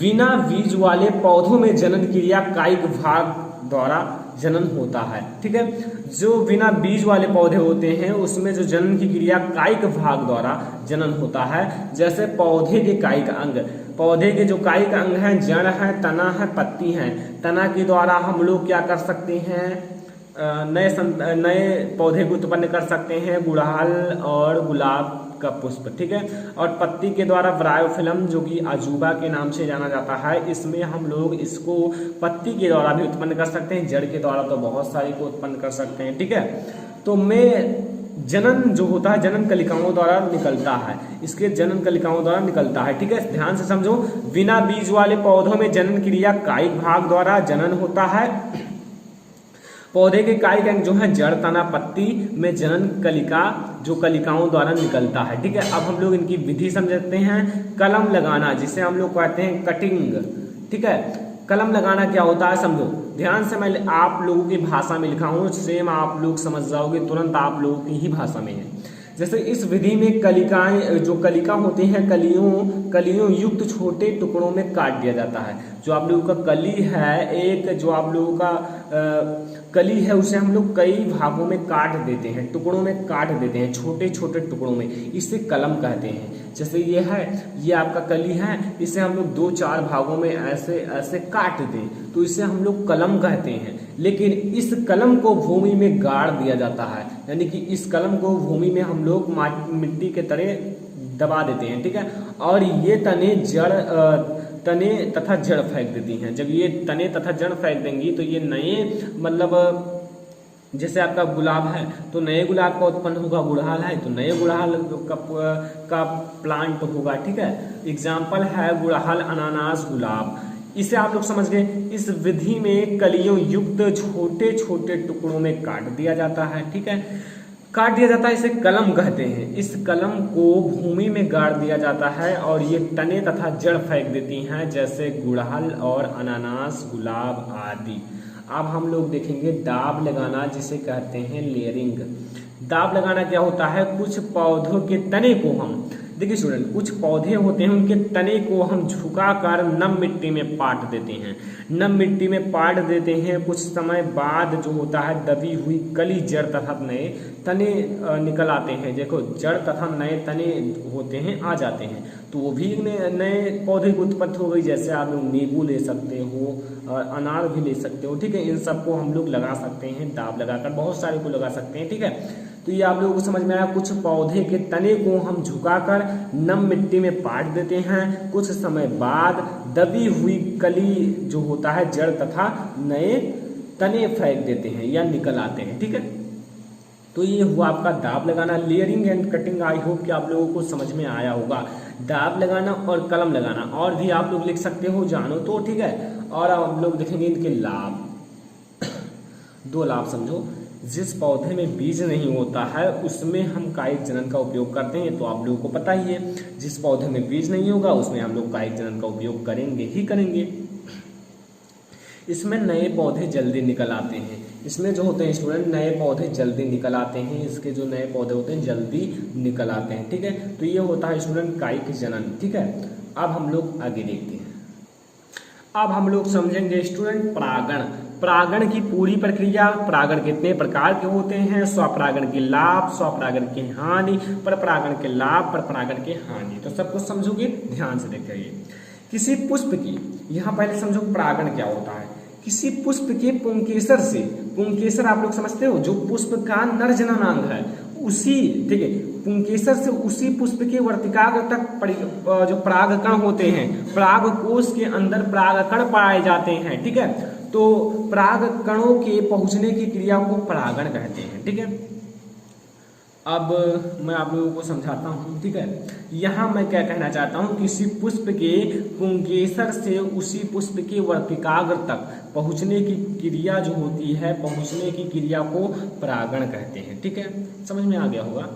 बिना बीज वाले पौधों में जनन क्रिया कायिक भाग द्वारा जनन होता है। ठीक है, जो बिना बीज वाले पौधे होते हैं उसमें जो जनन की क्रिया कायिक भाग द्वारा जनन होता है। जैसे पौधे के कायिक अंग, पौधे के जो कायिक अंग हैं, जड़ है, तना है, पत्ती है। तना के द्वारा हम लोग क्या कर सकते हैं? नए पौधे को उत्पन्न कर सकते हैं, गुड़हल और गुलाब का पुष्प। ठीक है, और पत्ती के द्वारा ब्रायोफिलम जो कि अजूबा के नाम से जाना जाता है, इसमें हम लोग इसको पत्ती के द्वारा भी उत्पन्न कर सकते हैं, जड़ के द्वारा तो बहुत सारी को उत्पन्न कर सकते हैं। ठीक है, तो जनन जो होता है जनन कलिकाओं द्वारा निकलता है, इसके जनन कलिकाओं द्वारा निकलता है। ठीक है, ध्यान से समझो, बिना बीज वाले पौधों में जनन क्रिया कायिक भाग द्वारा जनन होता है। पौधे के कायिक अंग जो है जड़, तना, पत्ती में जनन कलिका जो कलिकाओं द्वारा निकलता है। ठीक है, अब हम लोग इनकी विधि समझते हैं। कलम लगाना, जिसे हम लोग कहते हैं कटिंग। ठीक है, कलम लगाना क्या होता है समझो, ध्यान से मैं आप लोगों की भाषा में लिखा हूं, सेम आप लोग समझ जाओगे, तुरंत आप लोगों की ही भाषा में है। जैसे इस विधि में कलिकाएं, जो कलिका होती हैं, कलियों युक्त छोटे टुकड़ों में काट दिया जाता है। जो आप लोगों का कली है, एक जो आप लोगों का कली है, उसे हम लोग कई भागों में काट देते हैं, टुकड़ों में काट देते हैं, छोटे छोटे टुकड़ों में, इसे कलम कहते हैं। जैसे ये है, ये आपका कली है, इसे हम लोग 2-4 भागों में ऐसे ऐसे काट दें तो इसे हम लोग कलम कहते हैं। लेकिन इस कलम को भूमि में गाड़ दिया जाता है, यानी कि इस कलम को भूमि में हम लोग मिट्टी के तरह दबा देते हैं। ठीक है, और ये तने तथा जड़ फेंक देती हैं। जब ये तने तथा जड़ फेंक देंगी तो ये नए, मतलब जैसे आपका गुलाब है तो नए गुलाब का उत्पन्न होगा, गुड़हल है तो नए गुड़हल का प्लांट होगा। ठीक है, एग्जाम्पल है गुड़हल, अनानास, गुलाब। इसे आप लोग समझ गए। इस विधि में कलियों युक्त छोटे छोटे टुकड़ों में काट दिया जाता है। ठीक है, काट दिया जाता है, इसे कलम कहते हैं। इस कलम को भूमि में गाड़ दिया जाता है और ये तने तथा जड़ फेंक देती हैं, जैसे गुड़हल और अनानास, गुलाब आदि। अब हम लोग देखेंगे दाब लगाना, जिसे कहते हैं लेयरिंग। दाब लगाना क्या होता है? कुछ पौधों के तने को हम, देखिए स्टूडेंट, कुछ पौधे होते हैं उनके तने को हम झुकाकर नम मिट्टी में पाट देते हैं। नम मिट्टी में पाट देते हैं, कुछ समय बाद जो होता है दबी हुई कली, जड़ तथा नए तने निकल आते हैं। देखो, जड़ तथा नए तने होते हैं, आ जाते हैं, तो वो भी नए पौधे की उत्पत्ति हो गई। जैसे आप लोग नींबू ले सकते हो और अनार भी ले सकते हो। ठीक है, इन सबको हम लोग लगा सकते हैं, दाब लगाकर बहुत सारे को लगा सकते हैं। ठीक है, तो ये आप लोगों को समझ में आया। कुछ पौधे के तने को हम झुकाकर नम मिट्टी में पाट देते हैं, कुछ समय बाद दबी हुई कली जो होता है, जड़ तथा नए तने फेंक देते हैं या निकल आते हैं। ठीक है, तो ये हुआ आपका दाब लगाना। Layering and cutting, I hope कि आप लोगों को समझ में आया होगा। दाब लगाना और कलम लगाना, और भी आप लोग लिख सकते हो, जानो तो। ठीक है, और आप लोग देखेंगे इनके लाभ। 2 लाभ समझो। जिस पौधे में बीज नहीं होता है उसमें हम कायिक जनन का उपयोग करते हैं, तो आप लोगों को पता ही है। जिस पौधे में बीज नहीं होगा उसमें हम लोग कायिक जनन का उपयोग करेंगे ही करेंगे। इसमें नए पौधे जल्दी निकल आते हैं। इसमें जो होते हैं स्टूडेंट, नए पौधे जल्दी निकल आते हैं। इसके जो नए पौधे होते हैं जल्दी निकल आते हैं। ठीक है, तो ये होता है स्टूडेंट कायिक जनन। ठीक है, अब हम लोग आगे देखते हैं। अब हम लोग समझेंगे स्टूडेंट परागण। परागण की पूरी प्रक्रिया, परागण कितने प्रकार के होते हैं, स्वपरागण के लाभ, स्वपरागण की हानि, परपरागण के लाभ, परपरागण की हानि। तो सब कुछ समझोगे, ध्यान से देखिए। किसी पुष्प की, यहाँ पहले समझो परागण क्या होता है। किसी पुष्प के पुंकेसर से, पुंकेसर आप लोग समझते हो, जो पुष्प का नर जननांग है उसी, ठीक है, पुंकेसर से उसी पुष्प के वर्तिकाग्र तक जो परागकण होते हैं, परागकोश के अंदर परागकण पाए जाते हैं, ठीक है। तो परागकणों के पहुंचने की क्रिया को परागण कहते हैं, ठीक है। अब मैं आप लोगों को समझाता हूँ, ठीक है। यहाँ मैं क्या कहना चाहता हूँ, किसी पुष्प के पुंकेसर से उसी पुष्प के वर्तिकाग्र तक पहुँचने की क्रिया जो होती है, पहुँचने की क्रिया को परागण कहते हैं, ठीक है। समझ में आ गया होगा।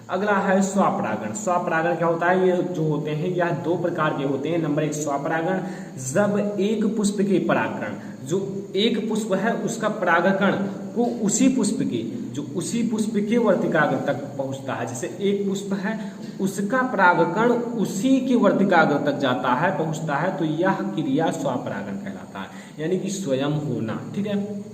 अगला है स्वपरागण। स्वपरागण क्या होता है, ये जो होते हैं यह दो प्रकार के होते हैं। नंबर 1 स्वपरागण, जब एक पुष्प के परागकण, जो एक पुष्प है उसका परागकण को उसी पुष्प के, जो उसी पुष्प के वर्तिकाग्र तक पहुंचता है। जैसे एक पुष्प है उसका परागकण उसी के वर्तिकाग्र तक जाता है, पहुंचता है, तो यह क्रिया स्वपरागण कहलाता है, यानी कि स्वयं होना, ठीक है।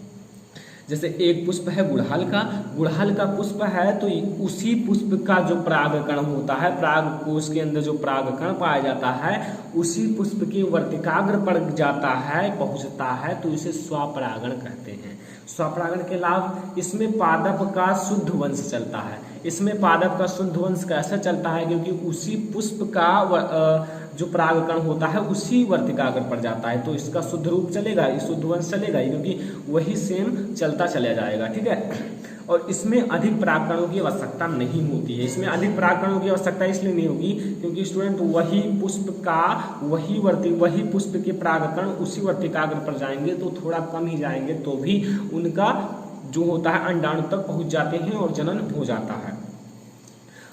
जैसे एक पुष्प है गुड़हल का पुष्प है, तो उसी पुष्प का जो परागकण होता है, परागकोश के अंदर जो परागकण पाया जाता है, उसी पुष्प के वर्तिकाग्र पर जाता है, पहुंचता है, तो इसे स्वपरागण कहते हैं। स्वपरागण के लाभ, इसमें पादप का शुद्ध वंश चलता है। इसमें पादप का शुद्ध वंश कैसे चलता है, क्योंकि उसी पुष्प का जो परागकण होता है उसी वर्तिकाग्र पर जाता है, तो इसका शुद्ध रूप चलेगा, शुद्ध वंश चलेगा, क्योंकि वही सेम चलता चला जाएगा, ठीक है। और इसमें अधिक परागकणों की आवश्यकता नहीं होती है। इसमें अधिक परागकणों की आवश्यकता इसलिए नहीं होगी क्योंकि स्टूडेंट वही पुष्प का वही पुष्प के परागकण उसी वर्तिकाग्र पर जाएंगे, तो थोड़ा कम ही जाएंगे, तो भी उनका जो होता है अंडाणु तक पहुंच जाते हैं और जनन हो जाता है।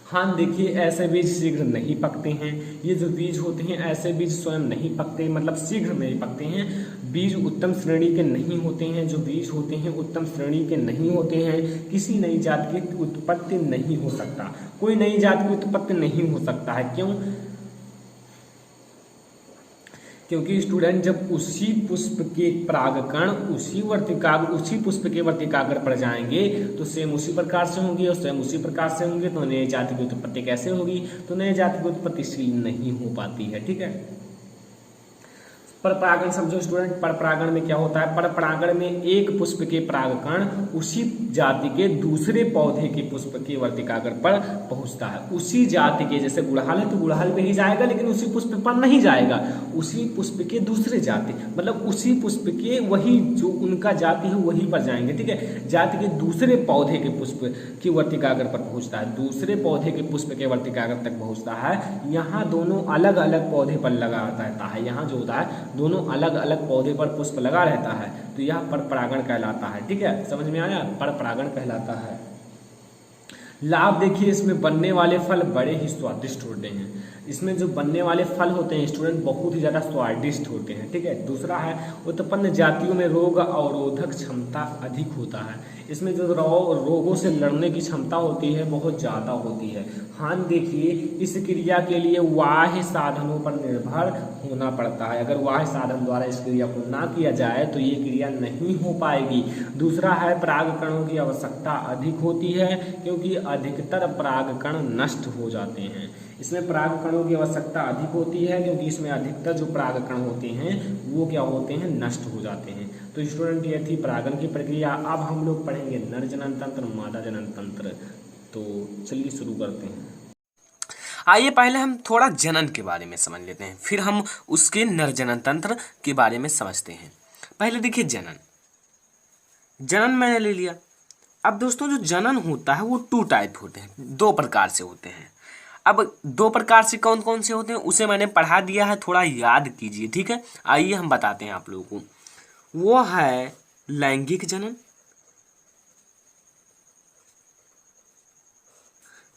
हाँ देखिए, ऐसे बीज शीघ्र नहीं पकते हैं। ये जो बीज होते हैं ऐसे बीज स्वयं नहीं पकते, मतलब शीघ्र नहीं पकते हैं। बीज उत्तम श्रेणी के नहीं होते हैं। जो बीज होते हैं उत्तम श्रेणी के नहीं होते हैं। किसी नई जात की उत्पत्ति नहीं हो सकता, कोई नई जात की उत्पत्ति नहीं हो सकता है। क्यों? क्योंकि स्टूडेंट जब उसी पुष्प के परागकण उसी पुष्प के वर्तिकाग्र पर जाएंगे तो सेम उसी प्रकार से होंगे और स्वयं उसी प्रकार से होंगे, तो नए जाति की उत्पत्ति कैसे होगी? तो नए जाति की उत्पत्ति नहीं हो पाती है, ठीक है। परपरागण समझो स्टूडेंट, परपरागण में क्या होता है? परपरागण में एक पुष्प के परागकण उसी जाति के दूसरे पौधे के पुष्प के वर्तिकाग्र पर पहुंचता है। उसी जाति के, जैसे गुड़हल है तो गुड़हल पे ही जाएगा, लेकिन उसी पुष्प पर नहीं जाएगा, उसी पुष्प के दूसरे जाति, मतलब उसी पुष्प के वही जो उनका जाति है वहीं पर जाएंगे, ठीक है। जाति के दूसरे पौधे के पुष्प की वर्तिकाग्र पर पहुंचता है, दूसरे पौधे के पुष्प के वर्तिकाग्र तक पहुंचता है। यहाँ दोनों अलग अलग पौधे पर लगा रहता है, यहाँ जो होता है दोनों अलग अलग पौधे पर पुष्प लगा रहता है, तो यह परपरागण कहलाता है, ठीक है। समझ में आया? परपरागण कहलाता है। लाभ देखिए, इसमें बनने वाले फल बड़े ही स्वादिष्ट होते हैं। इसमें जो बनने वाले फल होते हैं स्टूडेंट बहुत ही ज़्यादा स्वादिष्ट होते हैं, ठीक है। दूसरा है उत्पन्न जातियों में रोग अवरोधक क्षमता अधिक होता है। इसमें जो रोगों से लड़ने की क्षमता होती है बहुत ज़्यादा होती है। हाँ देखिए, इस क्रिया के लिए बाह्य साधनों पर निर्भर होना पड़ता है। अगर बाह्य साधन द्वारा इस क्रिया को ना किया जाए तो ये क्रिया नहीं हो पाएगी। दूसरा है परागकणों की आवश्यकता अधिक होती है क्योंकि अधिकतर परागकण नष्ट हो जाते हैं। इसमें परागकणों की आवश्यकता अधिक होती है क्योंकि इसमें अधिकतर जो परागकण होते हैं वो क्या होते हैं? नष्ट हो जाते हैं। तो स्टूडेंट ये थी परागण की प्रक्रिया। अब हम लोग पढ़ेंगे नर जनन तंत्र, मादा जनन तंत्र। तो चलिए शुरू करते हैं। आइए पहले हम थोड़ा जनन के बारे में समझ लेते हैं, फिर हम उसके नर जनन तंत्र के बारे में समझते हैं। पहले देखिए जनन मैंने ले लिया। अब दोस्तों जो जनन होता है वो 2 टाइप होते हैं, 2 प्रकार से होते हैं। अब 2 प्रकार से कौन कौन से होते हैं उसे मैंने पढ़ा दिया है, थोड़ा याद कीजिए, ठीक है। आइए हम बताते हैं आप लोगों को। वो है लैंगिक जनन,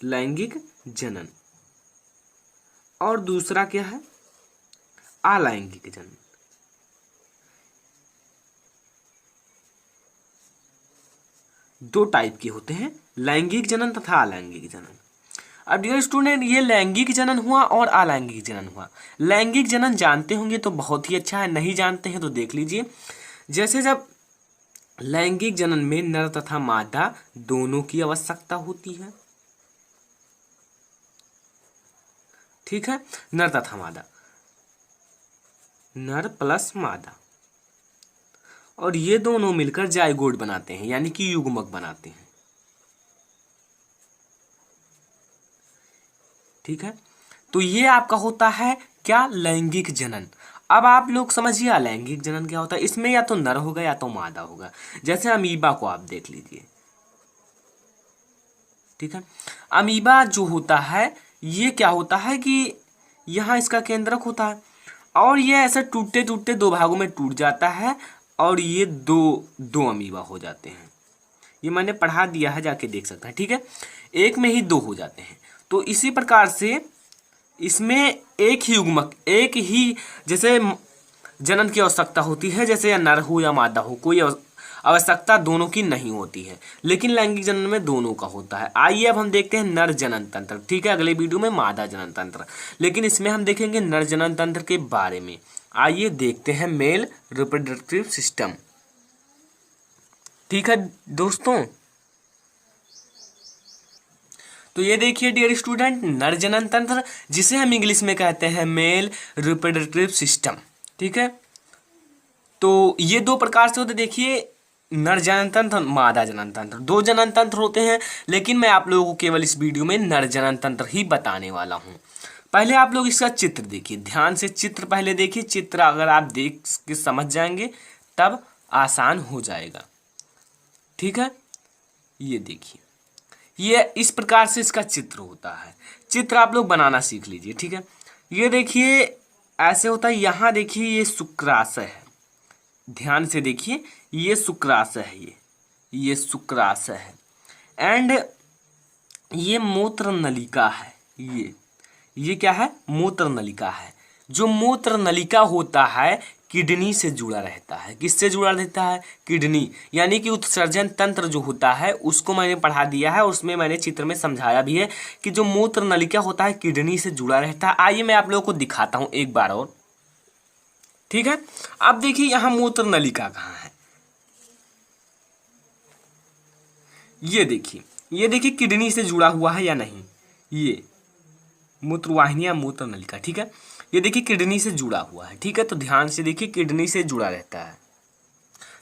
लैंगिक जनन, और दूसरा क्या है? अलैंगिक जनन। दो टाइप के होते हैं, लैंगिक जनन तथा अलैंगिक जनन। अब डियर स्टूडेंट, ये लैंगिक जनन हुआ और अलैंगिक जनन हुआ। लैंगिक जनन जानते होंगे तो बहुत ही अच्छा है, नहीं जानते हैं तो देख लीजिए। जैसे जब लैंगिक जनन में नर तथा मादा दोनों की आवश्यकता होती है। ठीक है, नर तथा मादा, नर प्लस मादा, और ये दोनों मिलकर जाइगोट बनाते हैं, यानी कि युग्मक बनाते हैं। ठीक है, तो ये आपका होता है क्या, लैंगिक जनन। अब आप लोग समझिए अलैंगिक जनन क्या होता है। इसमें या तो नर होगा या तो मादा होगा। जैसे अमीबा को आप देख लीजिए। ठीक है, अमीबा जो होता है ये क्या होता है कि यहाँ इसका केंद्रक होता है और ये ऐसे टूटते टूटते दो भागों में टूट जाता है और ये दो दो अमीबा हो जाते हैं। ये मैंने पढ़ा दिया है, जाके देख सकते हैं। ठीक है, एक में ही दो हो जाते हैं। तो इसी प्रकार से इसमें एक ही युग्मक, एक ही जैसे जनन की आवश्यकता होती है, जैसे या नर हो या मादा हो, कोई आवश्यकता दोनों की नहीं होती है। लेकिन लैंगिक जनन में दोनों का होता है। आइए अब हम देखते हैं नर जनन तंत्र। ठीक है, अगले वीडियो में मादा जनन तंत्र, लेकिन इसमें हम देखेंगे नर जनन तंत्र के बारे में। आइए देखते हैं मेल रिप्रोडक्टिव सिस्टम। ठीक है दोस्तों, तो ये देखिए डियर स्टूडेंट, नर जनन तंत्र, जिसे हम इंग्लिश में कहते हैं मेल रिप्रोडक्टिव सिस्टम। ठीक है, तो ये दो प्रकार से होते, देखिए नर जनन तंत्र, मादा जनन तंत्र, दो जनन तंत्र होते हैं। लेकिन मैं आप लोगों को केवल इस वीडियो में नर जनन तंत्र ही बताने वाला हूँ। पहले आप लोग इसका चित्र देखिए, ध्यान से चित्र पहले देखिए। चित्र अगर आप देख के समझ जाएंगे तब आसान हो जाएगा। ठीक है, ये देखिए, ये इस प्रकार से इसका चित्र होता है। चित्र आप लोग बनाना सीख लीजिए। ठीक है, ये देखिए ऐसे होता है। यहाँ देखिए ये शुक्राशय है, ध्यान से देखिए, ये शुक्राशय है, ये शुक्राशय है। एंड ये मूत्र नलिका है। ये क्या है, मूत्र नलिका है। जो मूत्र नलिका होता है किडनी से जुड़ा रहता है। किससे जुड़ा रहता है, किडनी, यानी कि उत्सर्जन तंत्र जो होता है उसको मैंने पढ़ा दिया है। उसमें मैंने चित्र में समझाया भी है कि जो मूत्र नलिका होता है किडनी से जुड़ा रहता है। आइए मैं आप लोगों को दिखाता हूं एक बार और। ठीक है, अब देखिए यहाँ मूत्र नलिका कहाँ है। ये देखिए किडनी से जुड़ा हुआ है या नहीं, ये मूत्रवाहिनी या मूत्र नलिका। ठीक है, ये देखिए किडनी से जुड़ा हुआ है। ठीक है, तो ध्यान से देखिए, किडनी से जुड़ा रहता है।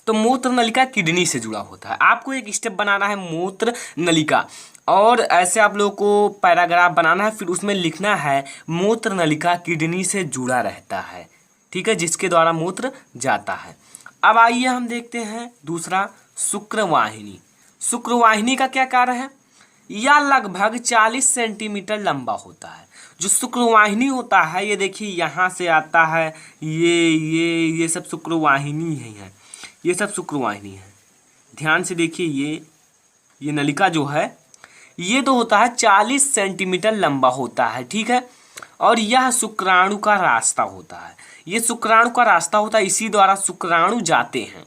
तो मूत्र नलिका किडनी से जुड़ा होता है। आपको एक स्टेप बनाना है मूत्र नलिका, और ऐसे आप लोगों को पैराग्राफ बनाना है, फिर उसमें लिखना है मूत्र नलिका किडनी से जुड़ा रहता है। ठीक है, जिसके द्वारा मूत्र जाता है। अब आइए हम देखते हैं दूसरा, शुक्रवाहिनी। शुक्रवाहिनी का क्या कार्य है, यह लगभग 40 सेंटीमीटर लंबा होता है। जो शुक्रवाहिनी होता है, ये देखिए यहाँ से आता है, ये सब शुक्रवाहिनी है, ये सब शुक्रवाहिनी है। ध्यान से देखिए, ये नलिका जो है ये तो होता है 40 सेंटीमीटर लंबा होता है। ठीक है, और यह शुक्राणु का रास्ता होता है। ये शुक्राणु का रास्ता होता है, इसी द्वारा शुक्राणु जाते हैं।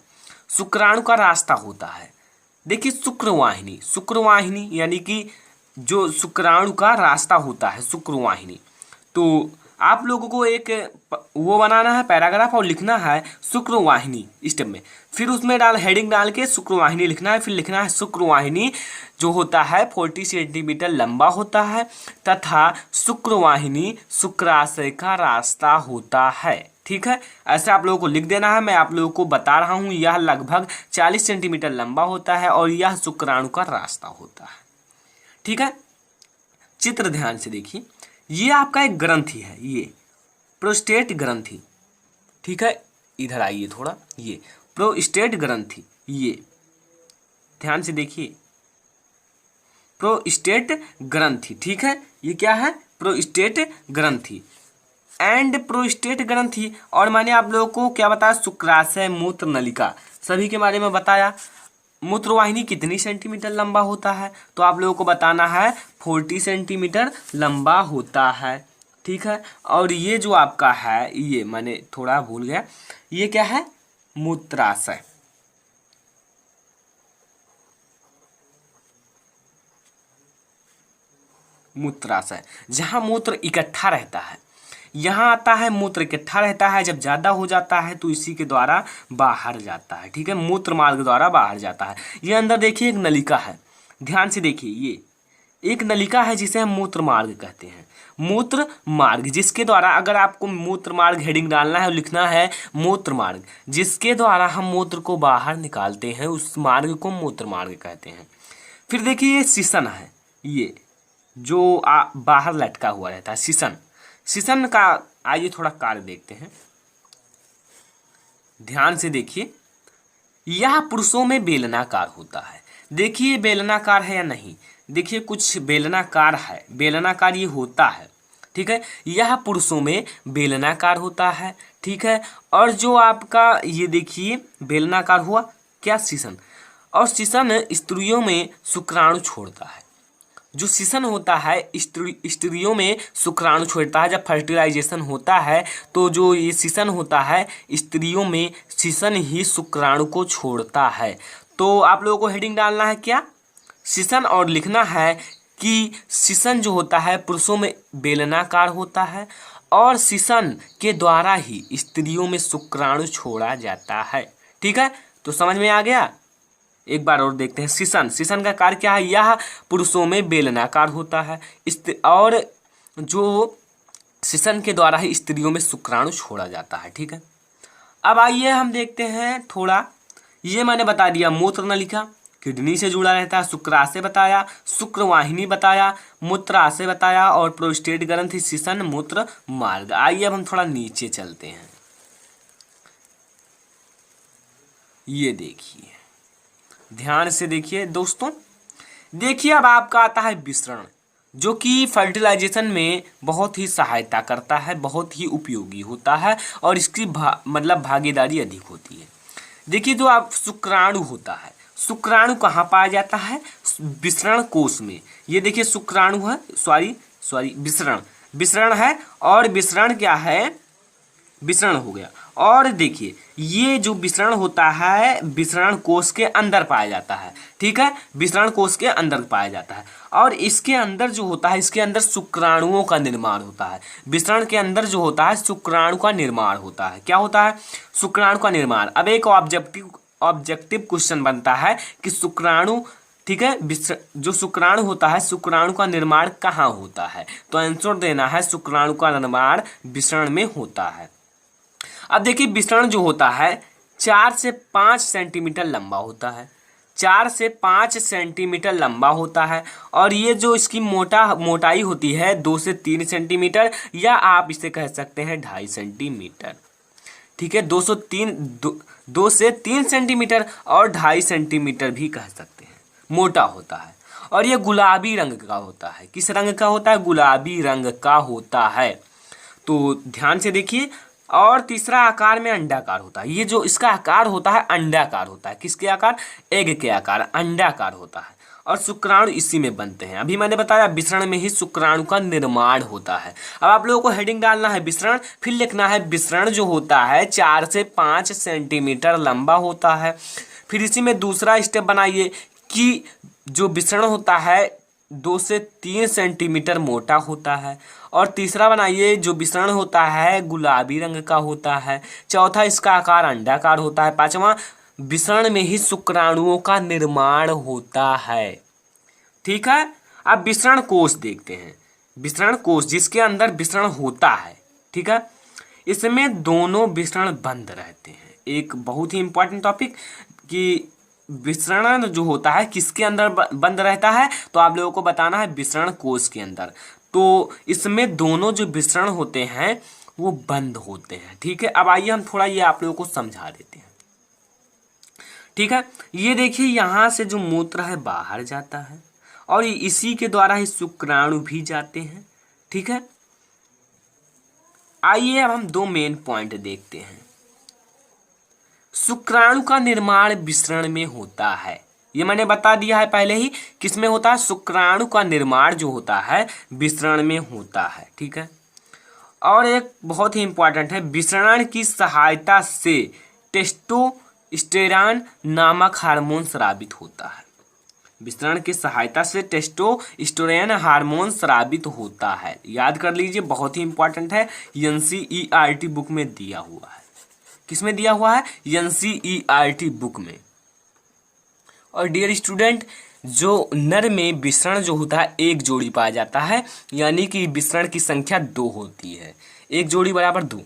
शुक्राणु का रास्ता होता है। देखिए शुक्रवाहिनी यानी कि जो शुक्राणु का रास्ता होता है, शुक्रवाहिनी। तो आप लोगों को एक वो बनाना है पैराग्राफ और लिखना है शुक्रवाहिनी स्टेप में, फिर उसमें हेडिंग डाल के शुक्रवाहिनी लिखना है। फिर लिखना है शुक्रवाहिनी जो होता है 40 सेंटीमीटर लंबा होता है तथा शुक्रवाहिनी शुक्राशय का रास्ता होता है। ठीक है, ऐसे आप लोगों को लिख देना है। मैं आप लोगों को बता रहा हूँ, यह लगभग 40 सेंटीमीटर लंबा होता है और यह शुक्राणु का रास्ता होता है। ठीक है, चित्र ध्यान से देखिए, ये आपका एक ग्रंथि है, ये प्रोस्टेट ग्रंथि। ठीक है, इधर आइए थोड़ा, ये प्रोस्टेट ग्रंथि, ये ध्यान से देखिए, प्रोस्टेट ग्रंथि। ठीक है, ये क्या है, प्रोस्टेट ग्रंथि एंड प्रोस्टेट ग्रंथि। और मैंने आप लोगों को क्या बताया, शुक्राशय, मूत्र नलिका, सभी के बारे में बताया। मूत्रवाहिनी कितनी सेंटीमीटर लंबा होता है, तो आप लोगों को बताना है 40 सेंटीमीटर लंबा होता है। ठीक है, और ये जो आपका है, ये मैंने थोड़ा भूल गया, ये क्या है, मूत्राशय। मूत्राशय जहां मूत्र इकट्ठा रहता है, यहाँ आता है, मूत्र इकट्ठा रहता है, जब ज़्यादा हो जाता है तो इसी के द्वारा बाहर जाता है। ठीक है, मूत्र मार्ग द्वारा बाहर जाता है। ये अंदर देखिए एक नलिका है, ध्यान से देखिए, ये एक नलिका है जिसे हम मूत्र मार्ग कहते हैं। मूत्र मार्ग, जिसके द्वारा, अगर आपको मूत्र मार्ग हेडिंग डालना है और लिखना है मूत्र मार्ग, जिसके द्वारा हम मूत्र को बाहर निकालते हैं, उस मार्ग को मूत्र मार्ग कहते हैं। फिर देखिए ये सिसन है, ये जो बाहर लटका हुआ रहता है, सिसन। सिसन का आइए थोड़ा कार्य देखते हैं, ध्यान से देखिए। यह पुरुषों में बेलनाकार होता है। देखिए बेलनाकार है या नहीं, देखिए कुछ बेलनाकार है, बेलनाकार ये होता है। ठीक है, यह पुरुषों में बेलनाकार होता है। ठीक है, और जो आपका ये देखिए बेलनाकार हुआ क्या, सिसन। और सिसन स्त्रियों में शुक्राणु छोड़ता है। जो सिसन होता है स्त्रियों में शुक्राणु छोड़ता है। जब फर्टिलाइजेशन होता है तो जो ये सिसन होता है स्त्रियों में, सिसन ही शुक्राणु को छोड़ता है। तो आप लोगों को हेडिंग डालना है क्या, सिसन, और लिखना है कि सिसन जो होता है पुरुषों में बेलनाकार होता है और सिसन के द्वारा ही स्त्रियों में शुक्राणु छोड़ा जाता है। ठीक है, तो समझ में आ गया। एक बार और देखते हैं, सिसन। सिसन का कार्य क्या है, यह पुरुषों में बेलनाकार होता है और जो सिसन के द्वारा ही स्त्रियों में शुक्राणु छोड़ा जाता है। ठीक है, अब आइए हम देखते हैं थोड़ा, ये मैंने बता दिया मूत्र नलिका, किडनी से जुड़ा रहता है, शुक्राशय बताया, शुक्रवाहिनी बताया, मूत्राशय बताया और प्रोस्टेट ग्रंथि, सिसन, मूत्र मार्ग। आइए अब हम थोड़ा नीचे चलते हैं, ये देखिए, ध्यान से देखिए दोस्तों। देखिए अब आपका आता है विसरण, जो कि फर्टिलाइजेशन में बहुत ही सहायता करता है, बहुत ही उपयोगी होता है और इसकी मतलब भागीदारी अधिक होती है। देखिए जो आप शुक्राणु होता है, शुक्राणु कहाँ पाया जाता है, विसरण कोश में। ये देखिए शुक्राणु है, सॉरी विसरण है, और विसरण क्या है, विसरण हो गया। और देखिए ये जो विसरण होता है विसरण कोश के अंदर पाया जाता है। ठीक है, विसरण कोश के अंदर पाया जाता है और इसके अंदर जो होता है, इसके अंदर शुक्राणुओं का निर्माण होता है। विसरण के अंदर जो होता है शुक्राणु का निर्माण होता है। क्या होता है, शुक्राणु का निर्माण। अब एक ऑब्जेक्टिव क्वेश्चन बनता है कि शुक्राणु, ठीक है, जो शुक्राणु होता है शुक्राणु का निर्माण कहाँ होता है, तो आंसर देना है शुक्राणु का निर्माण विसरण में होता है। अब देखिए विसरण जो होता है 4 से 5 सेंटीमीटर लंबा होता है, 4 से 5 सेंटीमीटर लंबा होता है और ये जो इसकी मोटाई होती है 2 से 3 सेंटीमीटर, या आप इसे कह सकते हैं 2.5 सेंटीमीटर। ठीक है, 2 से 3 सेंटीमीटर और 2.5 सेंटीमीटर भी कह सकते हैं, मोटा होता है। और ये गुलाबी रंग का होता है। किस रंग का होता है, गुलाबी रंग का होता है। तो ध्यान से देखिए। और तीसरा आकार में अंडाकार होता है। ये जो इसका आकार होता है अंडाकार होता है। किसके आकार, एग के आकार, अंडाकार होता है और शुक्राणु इसी में बनते हैं। अभी मैंने बताया विसरण में ही शुक्राणु का निर्माण होता है। अब आप लोगों को हेडिंग डालना है विसरण, फिर लिखना है विसरण जो होता है 4 से 5 सेंटीमीटर लंबा होता है। फिर इसी में दूसरा स्टेप बनाइए कि जो विसरण होता है 2 से 3 सेंटीमीटर मोटा होता है। और तीसरा बनाइए जो विसरण होता है गुलाबी रंग का होता है। चौथा इसका आकार अंडाकार होता है। पांचवा विसरण में ही शुक्राणुओं का निर्माण होता है। ठीक है, अब विसरण कोश देखते हैं। विसरण कोश जिसके अंदर विसरण होता है, ठीक है, इसमें दोनों विसरण बंद रहते हैं। एक बहुत ही इंपॉर्टेंट टॉपिक कि विसरण जो होता है किसके अंदर बंद रहता है, तो आप लोगों को बताना है विसरण कोश के अंदर। तो इसमें दोनों जो विसरण होते हैं वो बंद होते हैं। ठीक है, अब आइए हम थोड़ा ये आप लोगों को समझा देते हैं। ठीक है, ये देखिए यहाँ से जो मूत्र है बाहर जाता है और इसी के द्वारा ही शुक्राणु भी जाते हैं। ठीक है, आइए अब हम 2 मेन पॉइंट देखते हैं। शुक्राणु का निर्माण विसरण में होता है। ये मैंने बता दिया है पहले ही, किसमें होता है, शुक्राणु का निर्माण जो होता है विसरण में होता है। ठीक है, और एक बहुत ही इंपॉर्टेंट है, विसरण की सहायता से टेस्टोस्टेरॉन नामक हार्मोन स्रावित होता है। विसरण की सहायता से टेस्टोस्टेरोन हार्मोन स्रावित होता है। याद कर लीजिए, बहुत ही इंपॉर्टेंट है, एनसीईआरटी बुक में दिया हुआ है। किसमें दिया हुआ है? एनसीईआरटी बुक में। और डियर स्टूडेंट, जो नर में विसरण जो होता है एक जोड़ी पाया जाता है, यानी कि विसरण की संख्या 2 होती है। एक जोड़ी बराबर 2।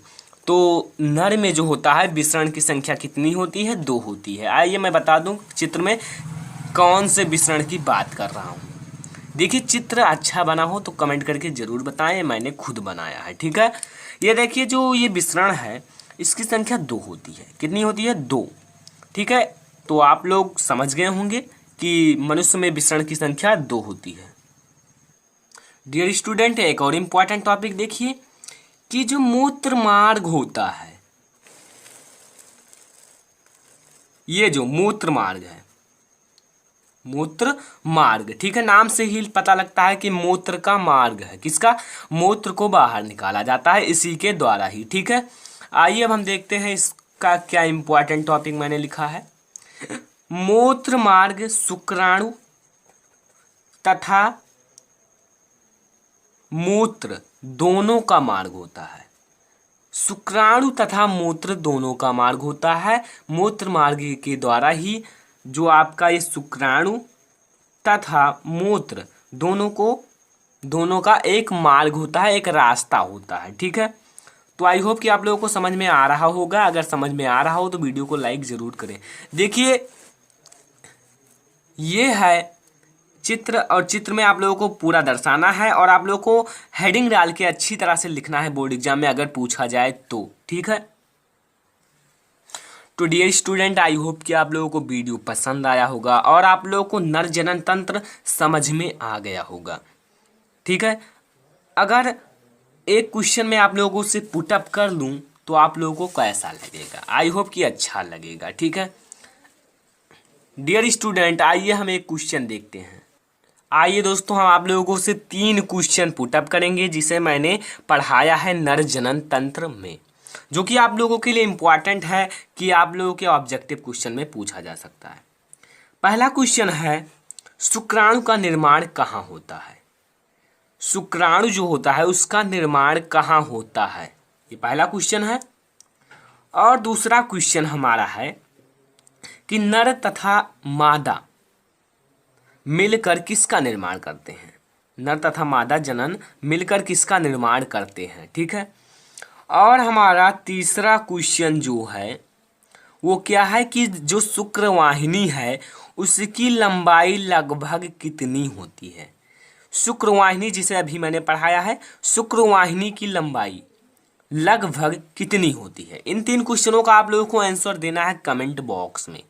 तो नर में जो होता है विसरण की संख्या कितनी होती है? 2 होती है। आइए मैं बता दूं चित्र में कौन से विसरण की बात कर रहा हूँ। देखिए, चित्र अच्छा बना हो तो कमेंट करके ज़रूर बताएं, मैंने खुद बनाया है, ठीक है। ये देखिए, जो ये विसरण है इसकी संख्या 2 होती है। कितनी होती है? 2, ठीक है। तो आप लोग समझ गए होंगे कि मनुष्य में विसरण की संख्या 2 होती है। डियर स्टूडेंट, एक और इम्पॉर्टेंट टॉपिक देखिए कि जो मूत्र मार्ग होता है, ये जो मूत्र मार्ग है, मूत्र मार्ग, ठीक है, नाम से ही पता लगता है कि मूत्र का मार्ग है। किसका? मूत्र को बाहर निकाला जाता है इसी के द्वारा ही, ठीक है। आइए अब हम देखते हैं इसका क्या इंपॉर्टेंट टॉपिक मैंने लिखा है। मूत्र मार्ग शुक्राणु तथा मूत्र दोनों का मार्ग होता है। शुक्राणु तथा मूत्र दोनों का मार्ग होता है। मूत्र मार्ग के द्वारा ही जो आपका ये शुक्राणु तथा मूत्र दोनों का एक मार्ग होता है, एक रास्ता होता है, ठीक है। तो आई होप कि आप लोगों को समझ में आ रहा होगा। अगर समझ में आ रहा हो तो वीडियो को लाइक ज़रूर करें। देखिए, ये है चित्र, और चित्र में आप लोगों को पूरा दर्शाना है और आप लोगों को हेडिंग डाल के अच्छी तरह से लिखना है बोर्ड एग्जाम में अगर पूछा जाए तो, ठीक है। तो डियर स्टूडेंट, आई होप कि आप लोगों को वीडियो पसंद आया होगा और आप लोगों को नर जनन तंत्र समझ में आ गया होगा, ठीक है। अगर एक क्वेश्चन में आप लोगों से पुटअप कर लूँ तो आप लोगों को कैसा लगेगा? आई होप कि अच्छा लगेगा, ठीक है। डियर स्टूडेंट, आइए हम एक क्वेश्चन देखते हैं। आइए दोस्तों, हम आप लोगों से 3 क्वेश्चन पुटअप करेंगे जिसे मैंने पढ़ाया है नर जनन तंत्र में, जो कि आप लोगों के लिए इम्पॉर्टेंट है कि आप लोगों के ऑब्जेक्टिव क्वेश्चन में पूछा जा सकता है। पहला क्वेश्चन है, शुक्राणु का निर्माण कहाँ होता है? शुक्राणु जो होता है उसका निर्माण कहाँ होता है, ये पहला क्वेश्चन है। और दूसरा क्वेश्चन हमारा है कि नर तथा मादा मिलकर किसका निर्माण करते हैं? नर तथा मादा जनन मिलकर किसका निर्माण करते हैं, ठीक है। और हमारा तीसरा क्वेश्चन जो है वो क्या है कि जो शुक्रवाहिनी है उसकी लंबाई लगभग कितनी होती है? शुक्रवाहिनी जिसे अभी मैंने पढ़ाया है, शुक्रवाहिनी की लंबाई लगभग कितनी होती है? इन 3 क्वेश्चनों का आप लोगों को आंसर देना है कमेंट बॉक्स में,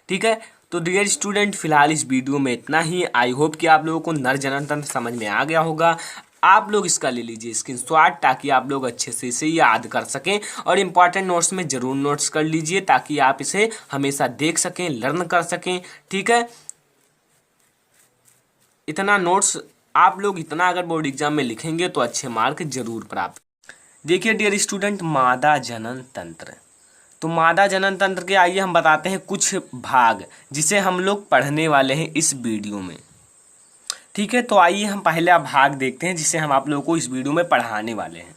ठीक है। तो डियर स्टूडेंट, फिलहाल इस वीडियो में इतना ही। आई होप कि आप लोगों को नर जनन तंत्र समझ में आ गया होगा। आप लोग इसका ले लीजिए स्क्रीनशॉट ताकि आप लोग अच्छे से इसे याद कर सकें, और इम्पॉर्टेंट नोट्स में ज़रूर नोट्स कर लीजिए ताकि आप इसे हमेशा देख सकें, लर्न कर सकें, ठीक है। इतना नोट्स आप लोग इतना अगर बोर्ड एग्जाम में लिखेंगे तो अच्छे मार्क जरूर प्राप्त। देखिए डियर स्टूडेंट, मादा जनन तंत्र, तो मादा जनन तंत्र के आइए हम बताते हैं कुछ भाग जिसे हम लोग पढ़ने वाले हैं इस वीडियो में, ठीक है। तो आइए हम पहला भाग देखते हैं जिसे हम आप लोगों को इस वीडियो में पढ़ाने वाले हैं।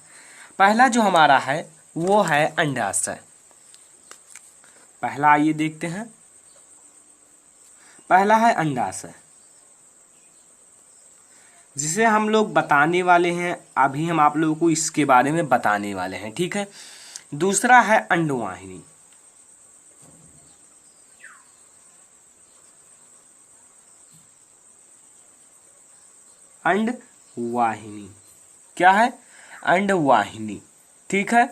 पहला जो हमारा है वो है अंडाशय। पहला आइए देखते हैं, पहला है अंडाशय जिसे हम लोग बताने वाले हैं। अभी हम आप लोगों को इसके बारे में बताने वाले हैं, ठीक है। दूसरा है अंडवाहिनी। अंडवाहिनी क्या है? अंडवाहिनी, ठीक है।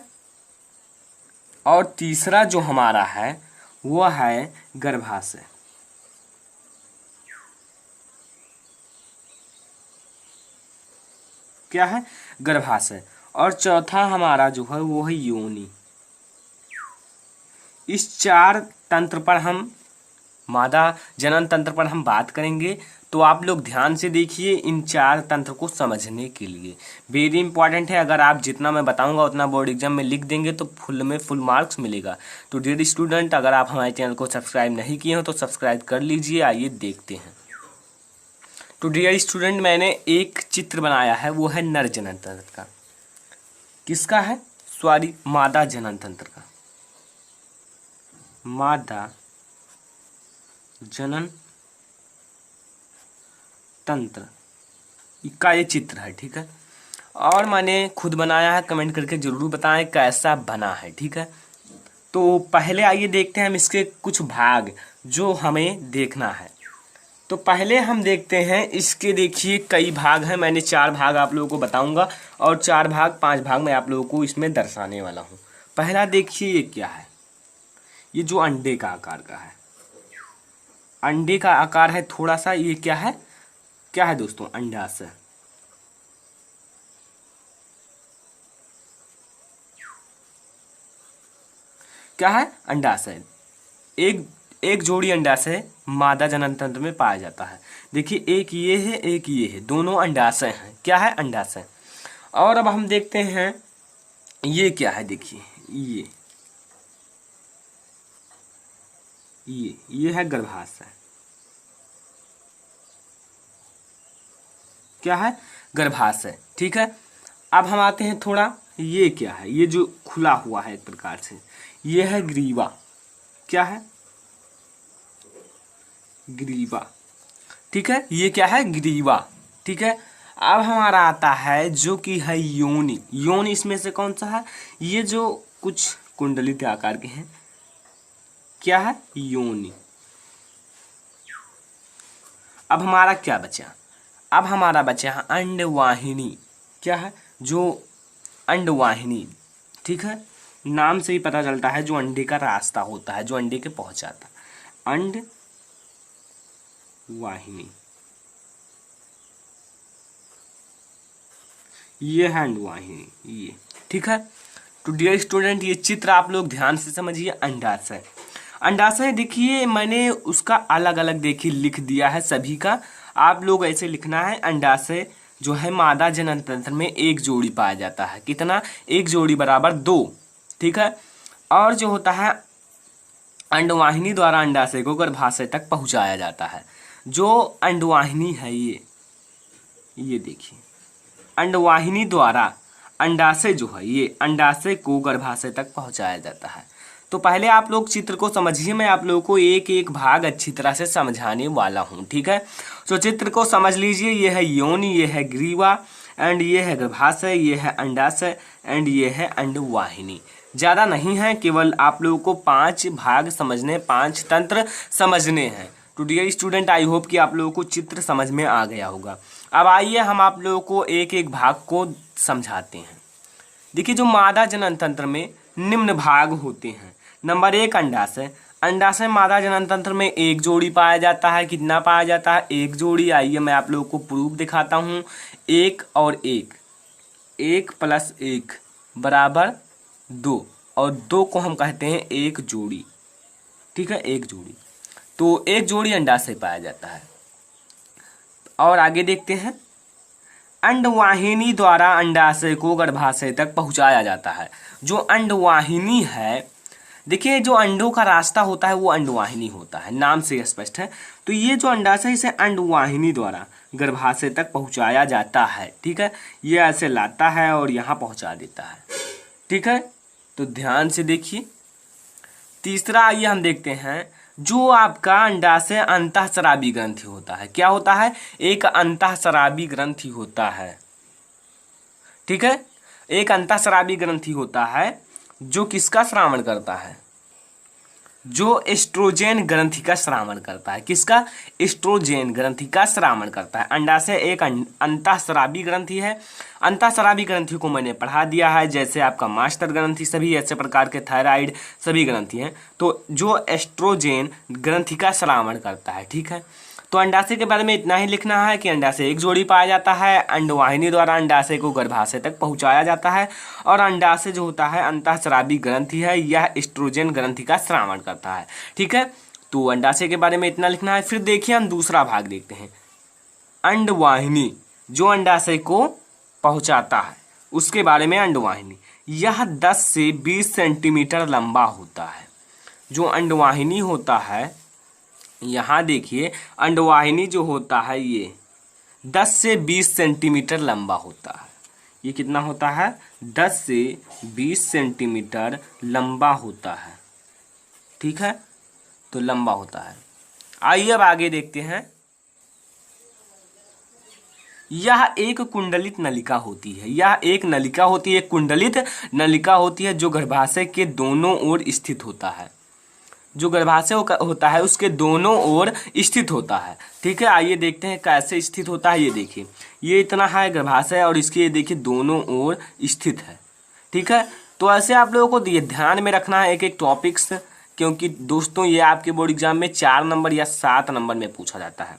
और तीसरा जो हमारा है वो है गर्भाशय। क्या है? गर्भाशय। और चौथा हमारा जो है वो है योनि। इस 4 तंत्र पर हम, मादा जनन तंत्र पर हम बात करेंगे, तो आप लोग ध्यान से देखिए इन 4 तंत्र को समझने के लिए वेरी इंपॉर्टेंट है। अगर आप जितना मैं बताऊंगा उतना बोर्ड एग्जाम में लिख देंगे तो फुल मार्क्स मिलेगा। तो डियर स्टूडेंट, अगर आप हमारे चैनल को सब्सक्राइब नहीं किए हो तो सब्सक्राइब कर लीजिए। आइए देखते हैं। तो डियर स्टूडेंट, मैंने एक चित्र बनाया है, वो है नर जनन तंत्र का। किसका है? सॉरी, मादा जनन तंत्र का। मादा जनन तंत्र का ये चित्र है, ठीक है। और मैंने खुद बनाया है, कमेंट करके जरूर बताएं कैसा बना है, ठीक है। तो पहले आइए देखते हैं हम इसके कुछ भाग जो हमें देखना है। तो पहले हम देखते हैं इसके, देखिए कई भाग हैं, मैंने 4 भाग आप लोगों को बताऊंगा और 5 भाग मैं आप लोगों को इसमें दर्शाने वाला हूं। पहला देखिए ये क्या है, ये जो अंडे का आकार का है, अंडे का आकार है थोड़ा सा, ये क्या है? क्या है दोस्तों? अंडाशय। क्या है? अंडाशय। एक जोड़ी अंडाशय मादा जनन तंत्र में पाया जाता है। देखिए एक ये है, एक ये है, दोनों अंडाशय हैं। क्या है? अंडाशय। और अब हम देखते हैं ये क्या है, देखिए ये है गर्भाशय। क्या है? गर्भाशय, ठीक है। अब हम आते हैं थोड़ा, ये क्या है? ये जो खुला हुआ है एक प्रकार से, ये है ग्रीवा। क्या है? ग्रीवा, ठीक है। ये क्या है? ग्रीवा, ठीक है। अब हमारा आता है जो कि है योनि। योनि इसमें से कौन सा है? ये जो कुछ कुंडली के आकार के हैं, क्या है? योनि। अब हमारा क्या बचा? अब हमारा बचा है अंडवाहिनी। क्या है? जो अंडवाहिनी, ठीक है, नाम से ही पता चलता है, जो अंडे का रास्ता होता है, जो अंडे के पहुंचाता है, अंडवाहिनी। ये है अंडवाहिनी, ये, ठीक है। तो डियर स्टूडेंट, ये चित्र आप लोग ध्यान से समझिए। अंडाशय, अंडाशय देखिए मैंने उसका अलग अलग देखिए लिख दिया है सभी का। आप लोग ऐसे लिखना है, अंडाशय जो है मादा जनन तंत्र में एक जोड़ी पाया जाता है। कितना? एक जोड़ी बराबर 2, ठीक है। और जो होता है अंडवाहिनी द्वारा अंडाशय को गर्भाशय तक पहुंचाया जाता है। जो अंडवाहिनी है ये देखिए, अंडवाहिनी द्वारा अंडाशय जो है, ये अंडाशय को गर्भाशय तक पहुंचाया जाता है। तो पहले आप लोग चित्र को समझिए, मैं आप लोगों को एक एक भाग अच्छी तरह से समझाने वाला हूं, ठीक है। तो चित्र को समझ लीजिए। ये है योनि, ये है ग्रीवा, एंड ये है गर्भाशय, ये है अंडाशय, एंड ये है अंडवाहिनी। ज़्यादा नहीं है, केवल आप लोगों को 5 भाग समझने, 5 तंत्र समझने हैं। तो डियर स्टूडेंट, आई होप कि आप लोगों को चित्र समझ में आ गया होगा। अब आइए हम आप लोगों को एक एक भाग को समझाते हैं। देखिए जो मादा जनन तंत्र में निम्न भाग होते हैं। नंबर 1 अंडाशय। अंडाशय मादा जनन तंत्र में एक जोड़ी पाया जाता है। कितना पाया जाता है? एक जोड़ी। आइए मैं आप लोगों को प्रूफ दिखाता हूँ। 1 और 1, 1 + 1 बराबर 2, और 2 को हम कहते हैं एक जोड़ी, ठीक है, एक जोड़ी। तो एक जोड़ी अंडाशय पाया जाता है। और आगे देखते हैं, अंडवाहिनी द्वारा अंडाशय को गर्भाशय तक पहुंचाया जाता है। जो अंडवाहिनी है, देखिए जो अंडों का रास्ता होता है वो अंडवाहिनी होता है, नाम से स्पष्ट है। तो ये जो अंडाशय, इसे अंडवाहिनी द्वारा गर्भाशय तक पहुंचाया जाता है, ठीक है। ये ऐसे लाता है और यहाँ पहुंचा देता है, ठीक है। तो ध्यान से देखिए। तीसरा आइए हम देखते हैं, जो आपका अंडाशय अंतःस्रावी ग्रंथि होता है। क्या होता है? एक अंतःस्रावी ग्रंथि होता है, ठीक है। एक अंतःस्रावी ग्रंथि होता है जो किसका श्रावण करता है? जो एस्ट्रोजेन ग्रंथि का श्रावण करता है। किसका? एस्ट्रोजेन ग्रंथि का श्रावण करता है। अंडाशय एक अंतःस्रावी ग्रंथि है। अंतःस्रावी ग्रंथि को मैंने पढ़ा दिया है, जैसे आपका मास्टर ग्रंथि, सभी ऐसे प्रकार के थायराइड सभी ग्रंथि हैं। तो जो एस्ट्रोजेन ग्रंथि का श्रावण करता है, ठीक है। तो अंडाशय के बारे में इतना ही लिखना है कि अंडाशय एक जोड़ी पाया जाता है। अंडवाहिनी द्वारा अंडाशय को गर्भाशय तक पहुंचाया जाता है। और अंडाशय जो होता है अंतःस्रावी ग्रंथि है, यह एस्ट्रोजेन ग्रंथि का श्रावण करता है, ठीक है। तो अंडाशय के बारे में इतना लिखना है। फिर देखिए हम दूसरा भाग देखते हैं, अंडवाहिनी जो अंडाशय को पहुंचाता है, उसके बारे में। अंडवाहिनी यह 10 से 20 सेंटीमीटर लंबा होता है। जो अंडवाहिनी होता है, यहाँ देखिए अंडवाहिनी जो होता है, 10 से 20 सेंटीमीटर लंबा होता है। ये कितना होता है? 10 से 20 सेंटीमीटर लंबा होता है। ठीक है, तो लंबा होता है। आइए अब आगे देखते हैं। यह एक कुंडलित नलिका होती है। यह एक नलिका होती है, एक कुंडलित नलिका होती है जो गर्भाशय के दोनों ओर स्थित होता है। जो गर्भाशय होता है उसके दोनों ओर स्थित होता है। ठीक है, आइए देखते हैं कैसे स्थित होता है। ये देखिए, ये इतना है गर्भाशय और इसके ये देखिए दोनों ओर स्थित है। ठीक है, तो ऐसे आप लोगों को ये ध्यान में रखना है एक एक टॉपिक्स, क्योंकि दोस्तों ये आपके बोर्ड एग्जाम में 4 नंबर या 7 नंबर में पूछा जाता है।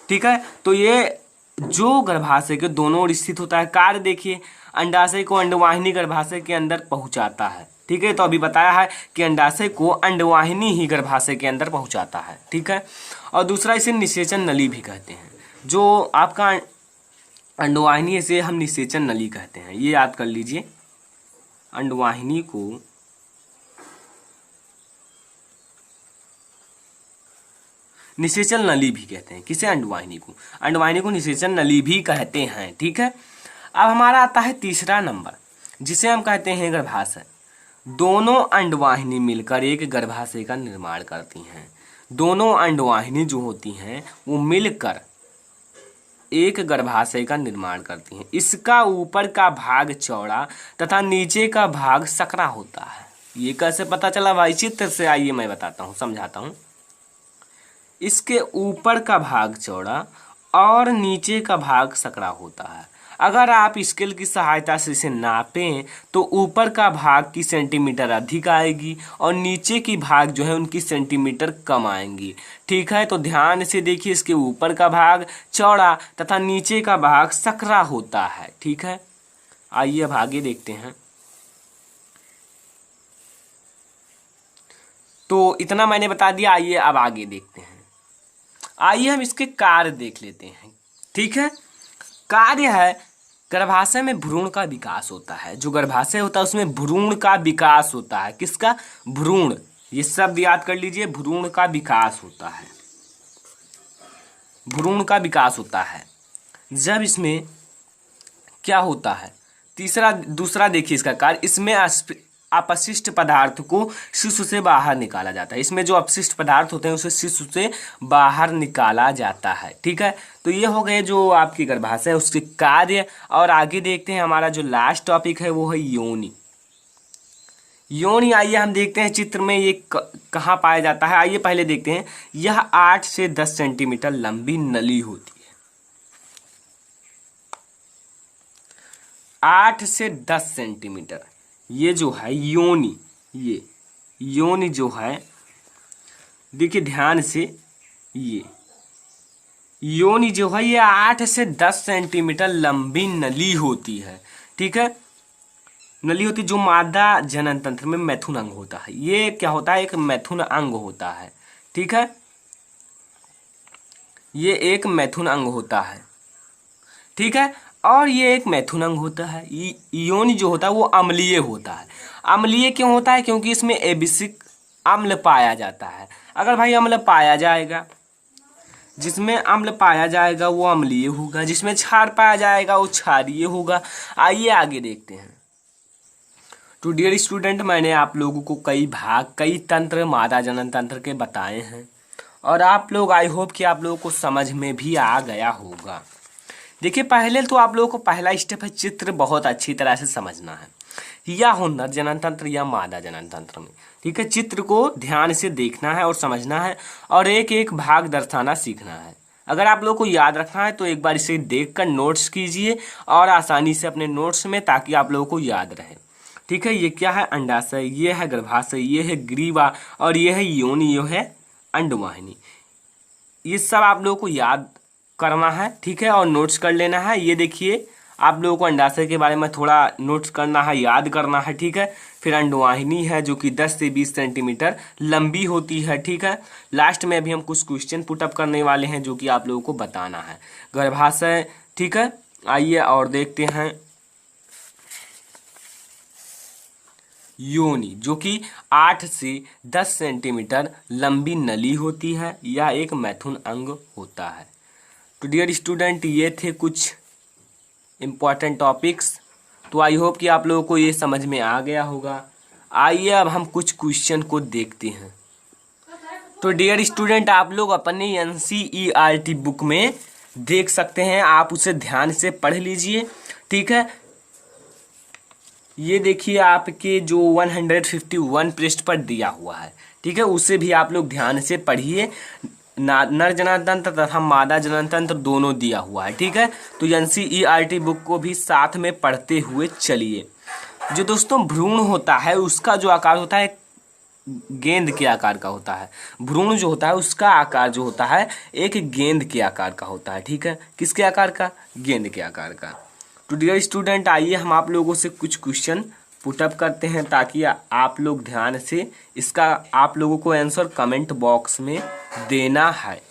ठीक है, तो ये जो गर्भाशय के दोनों ओर स्थित होता है, कार्य देखिए, अंडाशय को अंडवाहिनी गर्भाशय के अंदर पहुंचाता है। ठीक है, तो अभी बताया है कि अंडाशय को अंडवाहिनी ही गर्भाशय के अंदर पहुंचाता है। ठीक है, और दूसरा इसे निषेचन नली भी कहते हैं। जो आपका अंडवाहिनी, इसे हम निषेचन नली कहते हैं। ये याद कर लीजिए, अंडवाहिनी को निषेचन नली भी कहते हैं। किसे? अंडवाहिनी को। अंडवाहिनी को निषेचन नली भी कहते हैं। ठीक है, अब हमारा आता है तीसरा नंबर, जिसे हम कहते हैं गर्भाशय। दोनों अंडवाहिनी मिलकर एक गर्भाशय का निर्माण करती हैं। दोनों अंडवाहिनी जो होती हैं वो मिलकर एक गर्भाशय का निर्माण करती हैं। इसका ऊपर का भाग चौड़ा तथा नीचे का भाग सकरा होता है। ये कैसे पता चला भाई? चित्र से आइए मैं बताता हूँ, समझाता हूँ। इसके ऊपर का भाग चौड़ा और नीचे का भाग सकरा होता है। अगर आप स्केल की सहायता से इसे नापें तो ऊपर का भाग की सेंटीमीटर अधिक आएगी और नीचे की भाग जो है उनकी सेंटीमीटर कम आएंगी। ठीक है, तो ध्यान से देखिए, इसके ऊपर का भाग चौड़ा तथा नीचे का भाग सकरा होता है। ठीक है, आइए अब आगे देखते हैं। तो इतना मैंने बता दिया, आइए अब आगे देखते हैं। आइए हम इसके कार्य देख लेते हैं। ठीक है, कार्य है, गर्भाशय में भ्रूण का विकास होता है। जो गर्भाशय होता है उसमें भ्रूण का विकास होता है। किसका? भ्रूण। ये शब्द याद कर लीजिए, भ्रूण का विकास होता है। भ्रूण का विकास होता है। जब इसमें क्या होता है? दूसरा देखिए इसका कार्य, इसमें अपशिष्ट पदार्थ को शिशु से बाहर निकाला जाता है। इसमें जो अपशिष्ट पदार्थ होते हैं उसे शिशु से बाहर निकाला जाता है। ठीक है, तो ये हो गए जो आपकी गर्भाशय है उसके कार्य। और आगे देखते हैं, हमारा जो लास्ट टॉपिक है वो है योनि। योनि, आइए हम देखते हैं चित्र में ये कहाँ पाया जाता है। आइए पहले देखते हैं। यह 8 से 10 सेंटीमीटर लंबी नली होती है। 8 से 10 सेंटीमीटर ये जो है योनि, ये योनि जो है, देखिए ध्यान से, ये योनि जो है ये 8 से 10 सेंटीमीटर लंबी नली होती है। ठीक है, नली होती जो मादा जनन तंत्र में मैथुन अंग होता है। ये क्या होता है? एक मैथुन अंग होता है। ठीक है, ये एक मैथुन अंग होता है। ठीक है, और ये एक मैथुन अंग होता है। योनि जो होता है वो अम्लीय होता है। अम्लीय क्यों होता है? क्योंकि इसमें एबिसिक अम्ल पाया जाता है। अगर भाई अम्ल पाया जाएगा, जिसमें अम्ल पाया जाएगा वो अम्लीय होगा, जिसमें क्षार पाया जाएगा वो क्षारीय होगा। आइए आगे देखते हैं। तो डियर स्टूडेंट, मैंने आप लोगों को कई भाग, कई तंत्र मादा जनन तंत्र के बताए हैं और आप लोग, आई होप कि आप लोगों को समझ में भी आ गया होगा। देखिए, पहले तो आप लोगों को पहला स्टेप है चित्र बहुत अच्छी तरह से समझना है, या हो नर जनन तंत्र या मादा जनन तंत्र में। ठीक है, चित्र को ध्यान से देखना है और समझना है और एक एक भाग दर्शाना सीखना है। अगर आप लोगों को याद रखना है तो एक बार इसे देखकर नोट्स कीजिए और आसानी से अपने नोट्स में, ताकि आप लोगों को याद रहे। ठीक है, ये क्या है? अंडाशय, ये है गर्भाशय, ये है ग्रीवा और ये है योनि, ये है अंडवाहिनी। ये सब आप लोगों को याद करना है। ठीक है, और नोट्स कर लेना है। ये देखिए, आप लोगों को अंडाशय के बारे में थोड़ा नोट्स करना है, याद करना है। ठीक है, फिर अंडवाहिनी है जो कि 10 से 20 सेंटीमीटर लंबी होती है। ठीक है, लास्ट में अभी हम कुछ क्वेश्चन पुटअप करने वाले हैं जो कि आप लोगों को बताना है। गर्भाशय, ठीक है, आइए और देखते हैं। योनि जो कि 8 से 10 सेंटीमीटर लंबी नली होती है, यह एक मैथुन अंग होता है। तो डियर स्टूडेंट, ये थे कुछ इम्पॉर्टेंट टॉपिक्स। तो आई होप कि आप लोगों को ये समझ में आ गया होगा। आइए अब हम कुछ क्वेश्चन को देखते हैं। तो डियर स्टूडेंट, आप लोग अपने NCERT बुक में देख सकते हैं, आप उसे ध्यान से पढ़ लीजिए। ठीक है, ये देखिए आपके जो 151 पृष्ठ पर दिया हुआ है। ठीक है, उसे भी आप लोग ध्यान से पढ़िए। नर जननतंत्र तथा मादा जननतंत्र दोनों दिया हुआ है। ठीक है, तो NCERT बुक को भी साथ में पढ़ते हुए चलिए। जो दोस्तों भ्रूण होता है उसका जो आकार होता है गेंद के आकार का होता है। भ्रूण जो होता है उसका आकार जो होता है एक गेंद के आकार का होता है। ठीक है, किसके आकार का? गेंद के आकार का। तो डियर स्टूडेंट, आइए हम आप लोगों से कुछ क्वेश्चन पुटअप करते हैं ताकि आप लोग ध्यान से इसका आप लोगों को आंसर कमेंट बॉक्स में देना है।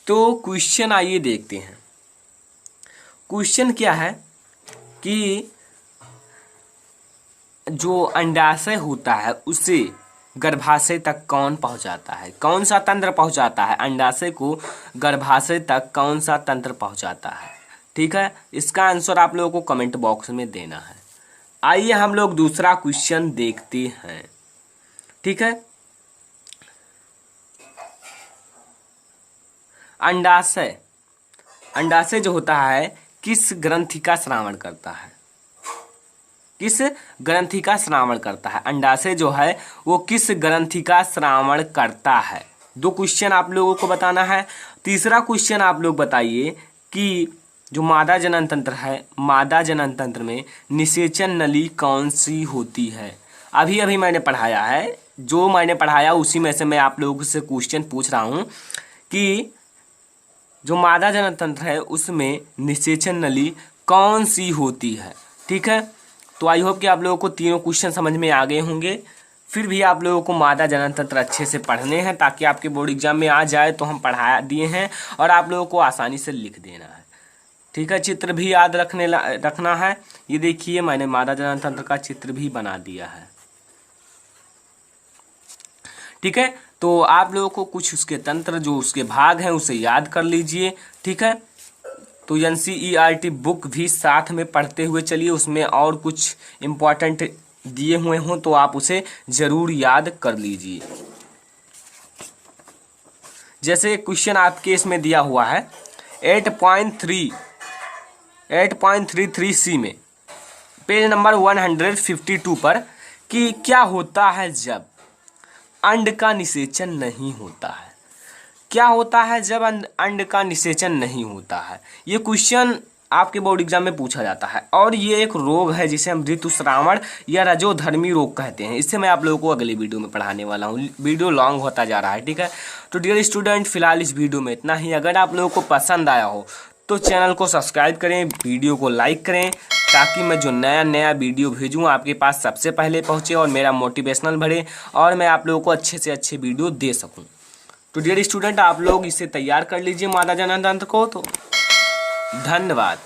तो क्वेश्चन आइए देखते हैं। क्वेश्चन क्या है कि जो अंडाशय होता है उसे गर्भाशय तक कौन पहुंचाता है? कौन सा तंत्र पहुंचाता है? अंडाशय को गर्भाशय तक कौन सा तंत्र पहुंचाता है? ठीक है, इसका आंसर आप लोगों को कमेंट बॉक्स में देना है। आइए हम लोग दूसरा क्वेश्चन देखते हैं। ठीक है, अंडाशय जो होता है किस ग्रंथि का स्रावण करता है? किस ग्रंथि का स्रावण करता है? अंडाशय जो है वो किस ग्रंथि का स्रावण करता है? दो क्वेश्चन आप लोगों को बताना है। तीसरा क्वेश्चन आप लोग बताइए कि जो मादा जनन तंत्र है, मादा जनन तंत्र में निषेचन नली कौन सी होती है? अभी अभी मैंने पढ़ाया है, जो मैंने पढ़ाया उसी में से मैं आप लोगों से क्वेश्चन पूछ रहा हूँ कि जो मादा जनन तंत्र है उसमें निषेचन नली कौन सी होती है? ठीक है, तो आई होप कि आप लोगों को तीनों क्वेश्चन समझ में आ गए होंगे। फिर भी आप लोगों को मादा जनन तंत्र अच्छे से पढ़ने हैं ताकि आपके बोर्ड एग्जाम में आ जाए तो हम पढ़ा दिए हैं और आप लोगों को आसानी से लिख देना है। ठीक है, चित्र भी याद रखना है। ये देखिए मैंने मादा जनन तंत्र का चित्र भी बना दिया है। ठीक है, तो आप लोगों को कुछ उसके तंत्र जो उसके भाग हैं उसे याद कर लीजिए। ठीक है, तो NCERT बुक भी साथ में पढ़ते हुए चलिए, उसमें और कुछ इम्पोर्टेंट दिए हुए हों तो आप उसे ज़रूर याद कर लीजिए। जैसे क्वेश्चन आपके इसमें दिया हुआ है 8.33C में पेज नंबर 152 पर कि क्या होता है जब अंड का निषेचन नहीं होता है? क्या होता है जब अंड का निषेचन नहीं होता है? ये क्वेश्चन आपके बोर्ड एग्जाम में पूछा जाता है और ये एक रोग है जिसे हम ऋतुस्रावण या रजोधर्मी रोग कहते हैं। इससे मैं आप लोगों को अगली वीडियो में पढ़ाने वाला हूँ। वीडियो लॉन्ग होता जा रहा है। ठीक है, तो डियर स्टूडेंट, फिलहाल इस वीडियो में इतना ही। अगर आप लोगों को पसंद आया हो तो चैनल को सब्सक्राइब करें, वीडियो को लाइक करें ताकि मैं जो नया वीडियो भेजूँ आपके पास सबसे पहले पहुँचे और मेरा मोटिवेशनल बढ़े और मैं आप लोगों को अच्छे से अच्छे वीडियो दे सकूँ। तो डियर स्टूडेंट, आप लोग इसे तैयार कर लीजिए मादा जनन तंत्र को। तो धन्यवाद।